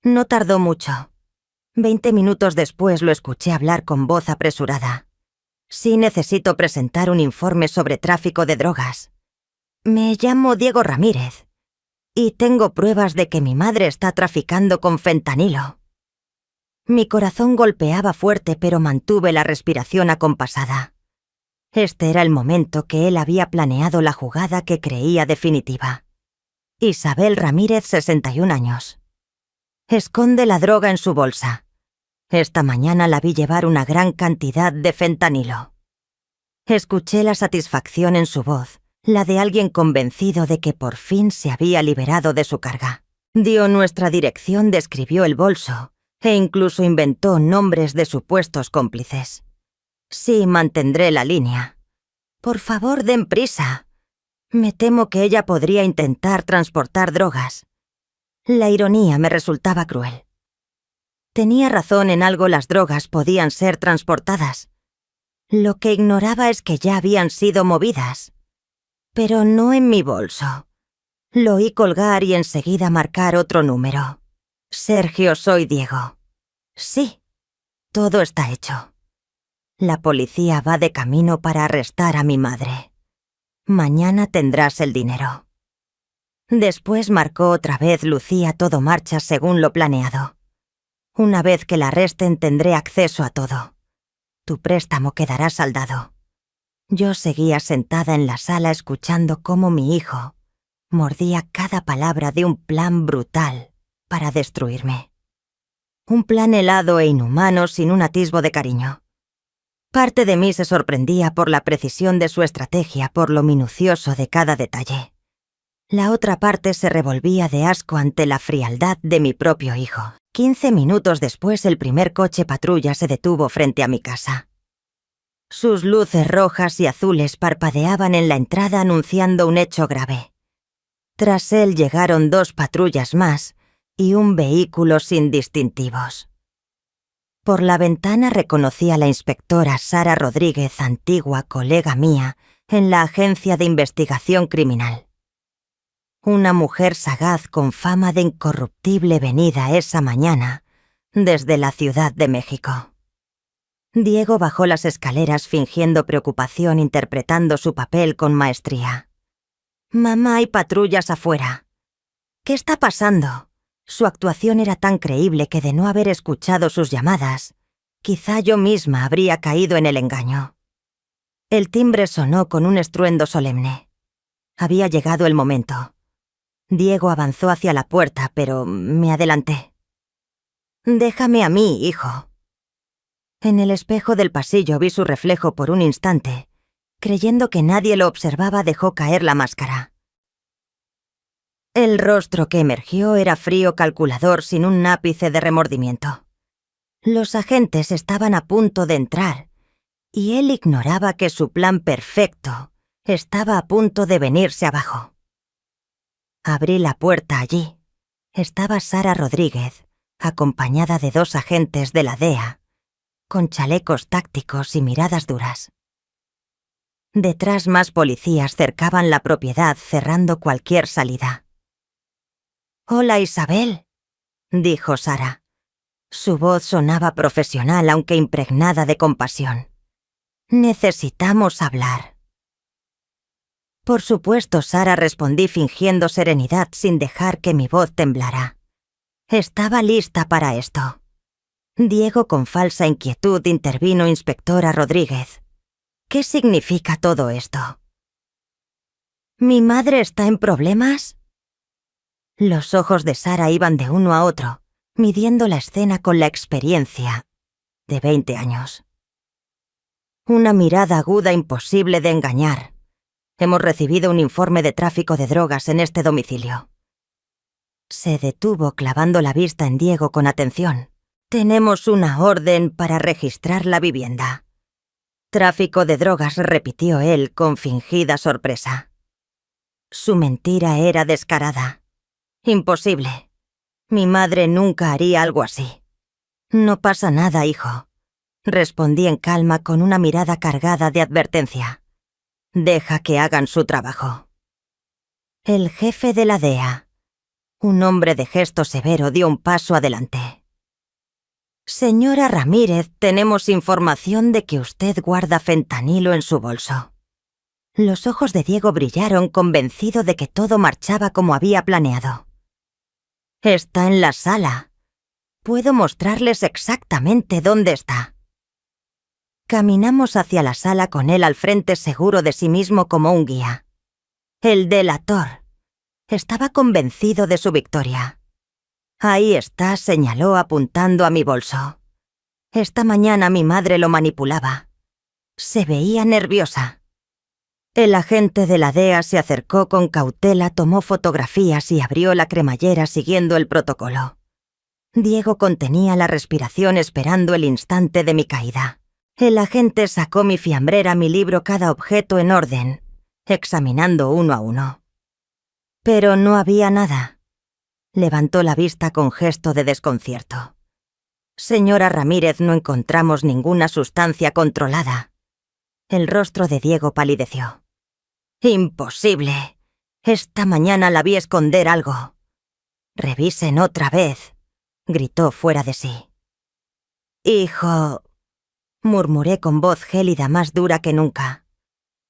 No tardó mucho. 20 minutos después lo escuché hablar con voz apresurada. Sí, necesito presentar un informe sobre tráfico de drogas. Me llamo Diego Ramírez y tengo pruebas de que mi madre está traficando con fentanilo. Mi corazón golpeaba fuerte, pero mantuve la respiración acompasada. Este era el momento que él había planeado, la jugada que creía definitiva. Isabel Ramírez, 61 años. Esconde la droga en su bolsa. Esta mañana la vi llevar una gran cantidad de fentanilo. Escuché la satisfacción en su voz, la de alguien convencido de que por fin se había liberado de su carga. Dio nuestra dirección, describió el bolso e incluso inventó nombres de supuestos cómplices. Sí, mantendré la línea. Por favor, den prisa. Me temo que ella podría intentar transportar drogas. La ironía me resultaba cruel. Tenía razón en algo, las drogas podían ser transportadas. Lo que ignoraba es que ya habían sido movidas. Pero no en mi bolso. Lo oí colgar y enseguida marcar otro número. Sergio, soy Diego. Sí, todo está hecho. La policía va de camino para arrestar a mi madre. Mañana tendrás el dinero. Después marcó otra vez. Lucía, todo marcha según lo planeado. Una vez que la arresten tendré acceso a todo. Tu préstamo quedará saldado. Yo seguía sentada en la sala escuchando cómo mi hijo mordía cada palabra de un plan brutal para destruirme. Un plan helado e inhumano, sin un atisbo de cariño. Parte de mí se sorprendía por la precisión de su estrategia, por lo minucioso de cada detalle. La otra parte se revolvía de asco ante la frialdad de mi propio hijo. 15 minutos después, el primer coche patrulla se detuvo frente a mi casa. Sus luces rojas y azules parpadeaban en la entrada anunciando un hecho grave. Tras él llegaron 2 patrullas más y un vehículo sin distintivos. Por la ventana reconocí a la inspectora Sara Rodríguez, antigua colega mía, en la Agencia de Investigación Criminal. Una mujer sagaz con fama de incorruptible venida esa mañana desde la Ciudad de México. Diego bajó las escaleras fingiendo preocupación, interpretando su papel con maestría. «Mamá, hay patrullas afuera». «¿Qué está pasando?» Su actuación era tan creíble que de no haber escuchado sus llamadas, quizá yo misma habría caído en el engaño. El timbre sonó con un estruendo solemne. Había llegado el momento. Diego avanzó hacia la puerta, pero me adelanté. «Déjame a mí, hijo». En el espejo del pasillo vi su reflejo por un instante. Creyendo que nadie lo observaba, dejó caer la máscara. El rostro que emergió era frío, calculador, sin un ápice de remordimiento. Los agentes estaban a punto de entrar, y él ignoraba que su plan perfecto estaba a punto de venirse abajo. Abrí la puerta allí. Estaba Sara Rodríguez, acompañada de 2 agentes de la DEA, con chalecos tácticos y miradas duras. Detrás más policías cercaban la propiedad, cerrando cualquier salida. «Hola, Isabel», dijo Sara. Su voz sonaba profesional, aunque impregnada de compasión. «Necesitamos hablar». «Por supuesto, Sara», respondí fingiendo serenidad sin dejar que mi voz temblara. Estaba lista para esto. Diego, con falsa inquietud, intervino: «Inspectora Rodríguez, ¿qué significa todo esto?» «¿Mi madre está en problemas?» Los ojos de Sara iban de uno a otro, midiendo la escena con la experiencia de 20 años. Una mirada aguda imposible de engañar. «Hemos recibido un informe de tráfico de drogas en este domicilio». Se detuvo, clavando la vista en Diego con atención. «Tenemos una orden para registrar la vivienda». «Tráfico de drogas», repitió él con fingida sorpresa. Su mentira era descarada. «Imposible. Mi madre nunca haría algo así». «No pasa nada, hijo», respondí en calma con una mirada cargada de advertencia. «Deja que hagan su trabajo». El jefe de la DEA, un hombre de gesto severo, dio un paso adelante. «Señora Ramírez, tenemos información de que usted guarda fentanilo en su bolso». Los ojos de Diego brillaron, convencido de que todo marchaba como había planeado. «Está en la sala. Puedo mostrarles exactamente dónde está». Caminamos hacia la sala con él al frente, seguro de sí mismo como un guía. El delator. Estaba convencido de su victoria. «Ahí está», señaló apuntando a mi bolso. Esta mañana mi madre lo manipulaba. Se veía nerviosa. El agente de la DEA se acercó con cautela, tomó fotografías y abrió la cremallera siguiendo el protocolo. Diego contenía la respiración esperando el instante de mi caída. El agente sacó mi fiambrera, mi libro, cada objeto en orden, examinando uno a uno. Pero no había nada. Levantó la vista con gesto de desconcierto. «Señora Ramírez, no encontramos ninguna sustancia controlada». El rostro de Diego palideció. «Imposible. Esta mañana la vi esconder algo». «Revisen otra vez», gritó fuera de sí. «Hijo», murmuré con voz gélida, más dura que nunca.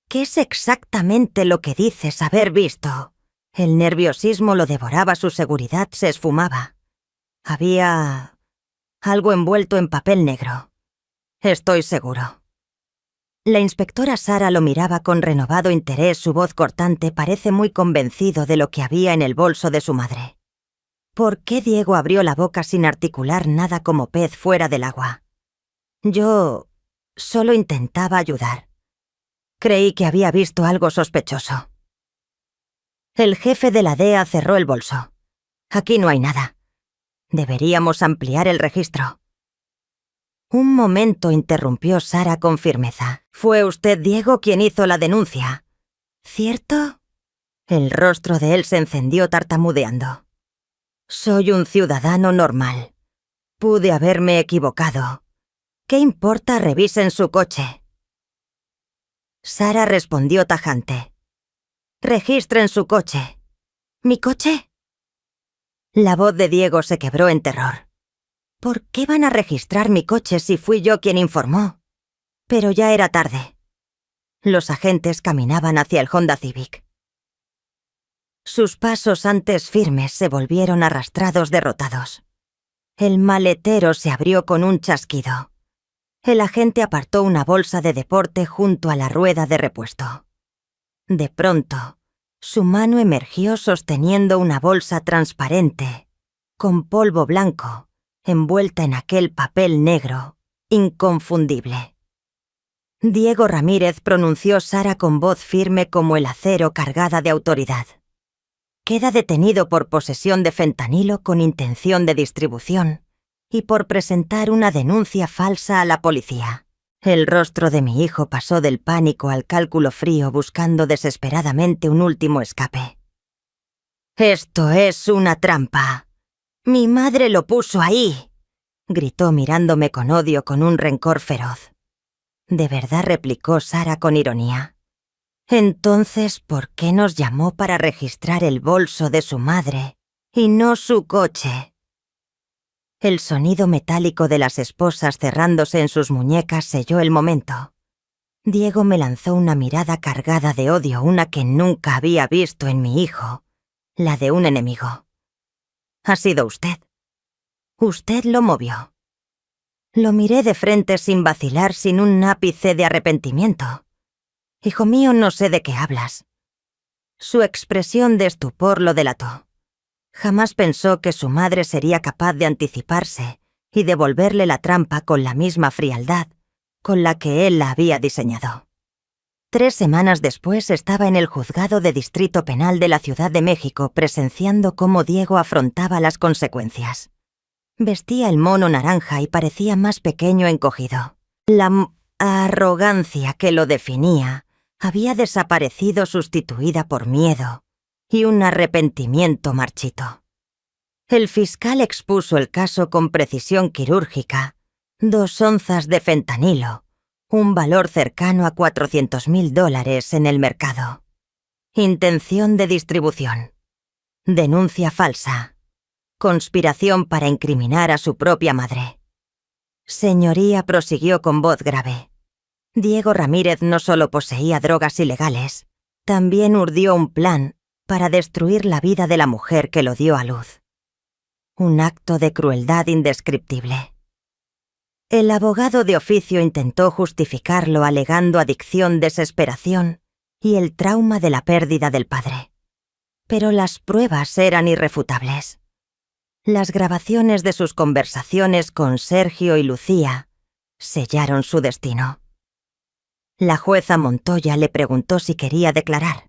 «¿Qué es exactamente lo que dices haber visto?» El nerviosismo lo devoraba, su seguridad se esfumaba. Había algo envuelto en papel negro. «Estoy seguro». La inspectora Sara lo miraba con renovado interés, su voz cortante. «Parece muy convencido de lo que había en el bolso de su madre». ¿Por qué Diego abrió la boca sin articular nada, como pez fuera del agua? Yo solo intentaba ayudar. Creí que había visto algo sospechoso. El jefe de la DEA cerró el bolso. «Aquí no hay nada. Deberíamos ampliar el registro». Un momento, interrumpió Sara con firmeza. Fue usted, Diego, quien hizo la denuncia, ¿cierto? El rostro de él se encendió tartamudeando. Soy un ciudadano normal. Pude haberme equivocado. ¿Qué importa? Revisen su coche. Sara respondió tajante. Registren su coche. ¿Mi coche? La voz de Diego se quebró en terror. ¿Por qué van a registrar mi coche si fui yo quien informó? Pero ya era tarde. Los agentes caminaban hacia el Honda Civic. Sus pasos antes firmes se volvieron arrastrados derrotados. El maletero se abrió con un chasquido. El agente apartó una bolsa de deporte junto a la rueda de repuesto. De pronto, su mano emergió sosteniendo una bolsa transparente, con polvo blanco, envuelta en aquel papel negro, inconfundible. Diego Ramírez, pronunció Sara con voz firme como el acero, cargada de autoridad. Queda detenido por posesión de fentanilo con intención de distribución y por presentar una denuncia falsa a la policía. El rostro de mi hijo pasó del pánico al cálculo frío, buscando desesperadamente un último escape. «Esto es una trampa. Mi madre lo puso ahí», gritó mirándome con odio, con un rencor feroz. «¿De verdad?», replicó Sara con ironía. «Entonces, ¿por qué nos llamó para registrar el bolso de su madre y no su coche?» El sonido metálico de las esposas cerrándose en sus muñecas selló el momento. Diego me lanzó una mirada cargada de odio, una que nunca había visto en mi hijo, la de un enemigo. «Ha sido usted. Usted lo movió». Lo miré de frente sin vacilar, sin un ápice de arrepentimiento. «Hijo mío, no sé de qué hablas». Su expresión de estupor lo delató. Jamás pensó que su madre sería capaz de anticiparse y devolverle la trampa con la misma frialdad con la que él la había diseñado. 3 semanas después estaba en el juzgado de distrito penal de la Ciudad de México, presenciando cómo Diego afrontaba las consecuencias. Vestía el mono naranja y parecía más pequeño, encogido. La arrogancia que lo definía había desaparecido, sustituida por miedo y un arrepentimiento marchito. El fiscal expuso el caso con precisión quirúrgica. 2 onzas de fentanilo, un valor cercano a $400,000 en el mercado. Intención de distribución. Denuncia falsa. Conspiración para incriminar a su propia madre. Señoría, prosiguió con voz grave, Diego Ramírez no solo poseía drogas ilegales, también urdió un plan para destruir la vida de la mujer que lo dio a luz. Un acto de crueldad indescriptible. El abogado de oficio intentó justificarlo alegando adicción, desesperación y el trauma de la pérdida del padre. Pero las pruebas eran irrefutables. Las grabaciones de sus conversaciones con Sergio y Lucía sellaron su destino. La jueza Montoya le preguntó si quería declarar.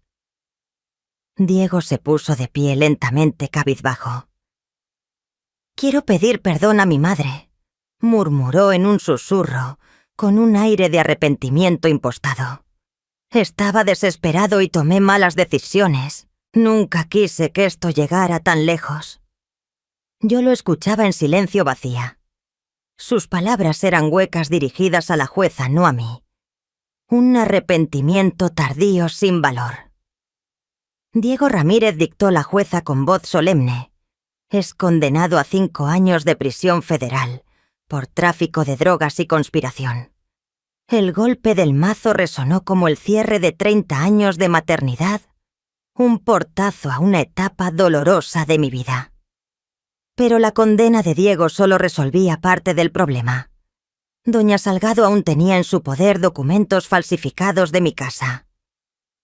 Diego se puso de pie lentamente, cabizbajo. «Quiero pedir perdón a mi madre», murmuró en un susurro, con un aire de arrepentimiento impostado. «Estaba desesperado y tomé malas decisiones. Nunca quise que esto llegara tan lejos». Yo lo escuchaba en silencio, vacía. Sus palabras eran huecas, dirigidas a la jueza, no a mí. Un arrepentimiento tardío, sin valor. Diego Ramírez, dictó la jueza con voz solemne, es condenado a 5 años de prisión federal por tráfico de drogas y conspiración. El golpe del mazo resonó como el cierre de 30 años de maternidad, un portazo a una etapa dolorosa de mi vida. Pero la condena de Diego solo resolvía parte del problema. Doña Salgado aún tenía en su poder documentos falsificados de mi casa.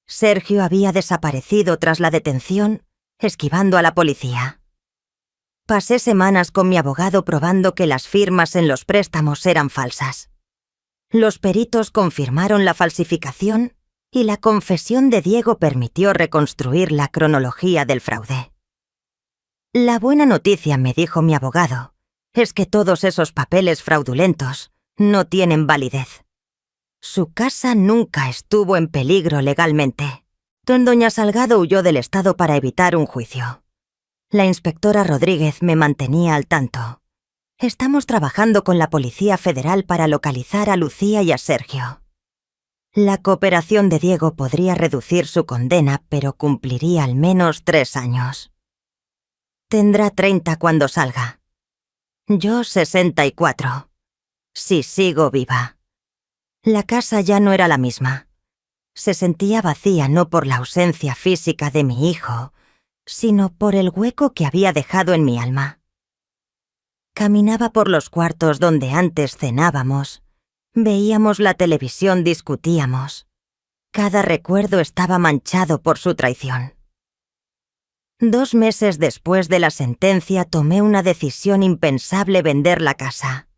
Sergio había desaparecido tras la detención, esquivando a la policía. Pasé semanas con mi abogado probando que las firmas en los préstamos eran falsas. Los peritos confirmaron la falsificación y la confesión de Diego permitió reconstruir la cronología del fraude. La buena noticia, me dijo mi abogado, es que todos esos papeles fraudulentos no tienen validez. Su casa nunca estuvo en peligro legalmente. Doña Salgado huyó del estado para evitar un juicio. La inspectora Rodríguez me mantenía al tanto. Estamos trabajando con la Policía Federal para localizar a Lucía y a Sergio. La cooperación de Diego podría reducir su condena, pero cumpliría al menos 3 años. Tendrá 30 cuando salga. Yo 64. Si sigo viva. La casa ya no era la misma. Se sentía vacía no por la ausencia física de mi hijo, sino por el hueco que había dejado en mi alma. Caminaba por los cuartos donde antes cenábamos, veíamos la televisión, discutíamos. Cada recuerdo estaba manchado por su traición. 2 meses después de la sentencia tomé una decisión impensable: vender la casa.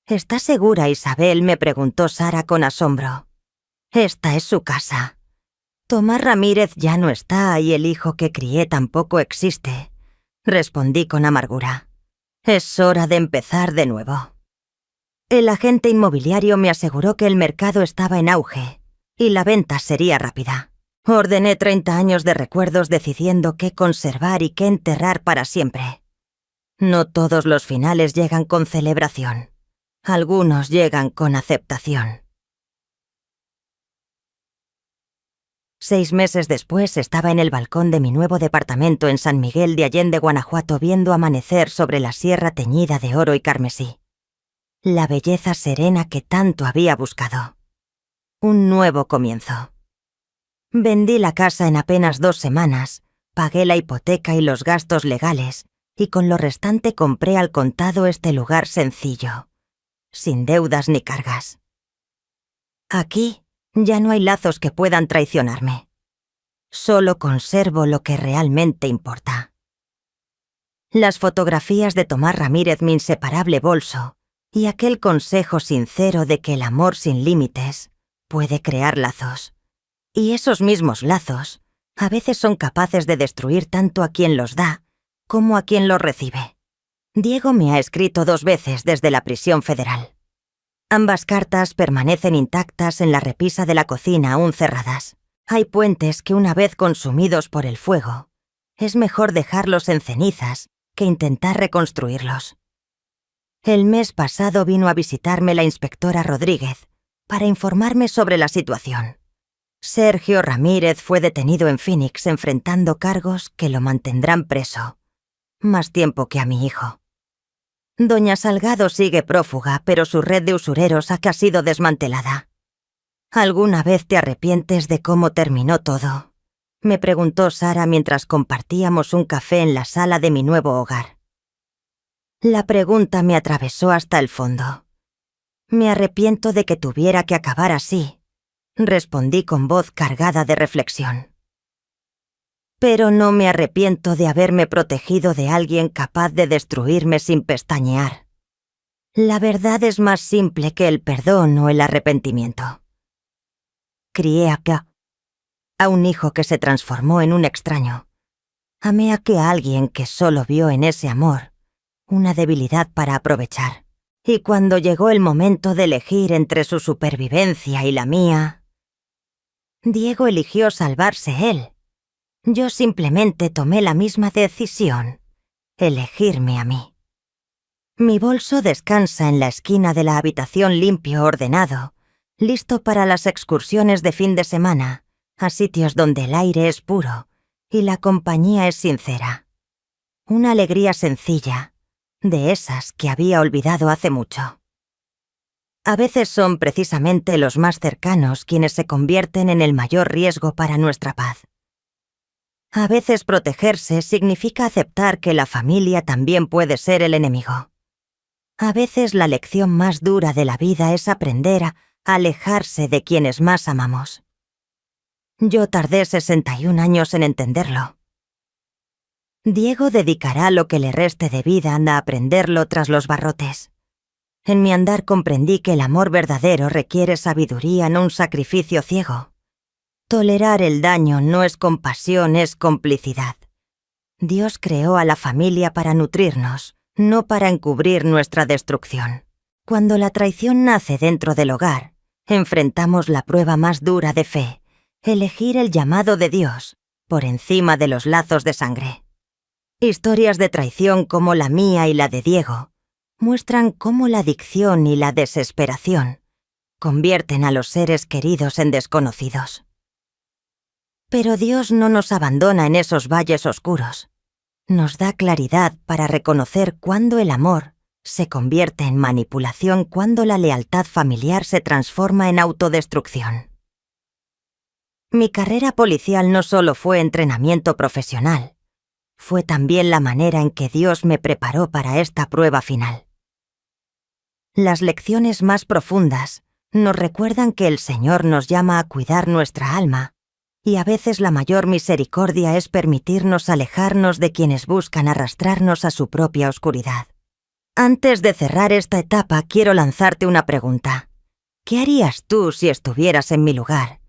¿Está segura, Isabel?, me preguntó Sara con asombro. Esta es su casa. Tomás Ramírez ya no está y el hijo que crié tampoco existe, respondí con amargura. Es hora de empezar de nuevo. El agente inmobiliario me aseguró que el mercado estaba en auge y la venta sería rápida. Ordené 30 años de recuerdos decidiendo qué conservar y qué enterrar para siempre. No todos los finales llegan con celebración. Algunos llegan con aceptación. 6 meses después estaba en el balcón de mi nuevo departamento en San Miguel de Allende, Guanajuato, viendo amanecer sobre la sierra teñida de oro y carmesí. La belleza serena que tanto había buscado. Un nuevo comienzo. Vendí la casa en apenas 2 semanas, pagué la hipoteca y los gastos legales, y con lo restante compré al contado este lugar sencillo, sin deudas ni cargas. Aquí ya no hay lazos que puedan traicionarme. Solo conservo lo que realmente importa. Las fotografías de Tomás Ramírez, mi inseparable bolso, y aquel consejo sincero de que el amor sin límites puede crear lazos. Y esos mismos lazos a veces son capaces de destruir tanto a quien los da como a quien los recibe. Diego me ha escrito 2 veces desde la prisión federal. Ambas cartas permanecen intactas en la repisa de la cocina, aún cerradas. Hay puentes que, una vez consumidos por el fuego, es mejor dejarlos en cenizas que intentar reconstruirlos. El mes pasado vino a visitarme la inspectora Rodríguez para informarme sobre la situación. Sergio Ramírez fue detenido en Phoenix enfrentando cargos que lo mantendrán preso. Más tiempo que a mi hijo. Doña Salgado sigue prófuga, pero su red de usureros ha sido desmantelada. ¿Alguna vez te arrepientes de cómo terminó todo?, me preguntó Sara mientras compartíamos un café en la sala de mi nuevo hogar. La pregunta me atravesó hasta el fondo. Me arrepiento de que tuviera que acabar así, respondí con voz cargada de reflexión. Pero no me arrepiento de haberme protegido de alguien capaz de destruirme sin pestañear. La verdad es más simple que el perdón o el arrepentimiento. Crié a un hijo que se transformó en un extraño. Amé a alguien que solo vio en ese amor una debilidad para aprovechar. Y cuando llegó el momento de elegir entre su supervivencia y la mía, Diego eligió salvarse él. Yo simplemente tomé la misma decisión, elegirme a mí. Mi bolso descansa en la esquina de la habitación, limpio, ordenado, listo para las excursiones de fin de semana, a sitios donde el aire es puro y la compañía es sincera. Una alegría sencilla, de esas que había olvidado hace mucho. A veces son precisamente los más cercanos quienes se convierten en el mayor riesgo para nuestra paz. A veces protegerse significa aceptar que la familia también puede ser el enemigo. A veces la lección más dura de la vida es aprender a alejarse de quienes más amamos. Yo tardé 61 años en entenderlo. Diego dedicará lo que le reste de vida a aprenderlo tras los barrotes. En mi andar comprendí que el amor verdadero requiere sabiduría, no un sacrificio ciego. Tolerar el daño no es compasión, es complicidad. Dios creó a la familia para nutrirnos, no para encubrir nuestra destrucción. Cuando la traición nace dentro del hogar, enfrentamos la prueba más dura de fe, elegir el llamado de Dios por encima de los lazos de sangre. Historias de traición como la mía y la de Diego muestran cómo la adicción y la desesperación convierten a los seres queridos en desconocidos. Pero Dios no nos abandona en esos valles oscuros. Nos da claridad para reconocer cuándo el amor se convierte en manipulación, cuando la lealtad familiar se transforma en autodestrucción. Mi carrera policial no solo fue entrenamiento profesional, fue también la manera en que Dios me preparó para esta prueba final. Las lecciones más profundas nos recuerdan que el Señor nos llama a cuidar nuestra alma, y a veces la mayor misericordia es permitirnos alejarnos de quienes buscan arrastrarnos a su propia oscuridad. Antes de cerrar esta etapa, quiero lanzarte una pregunta. ¿Qué harías tú si estuvieras en mi lugar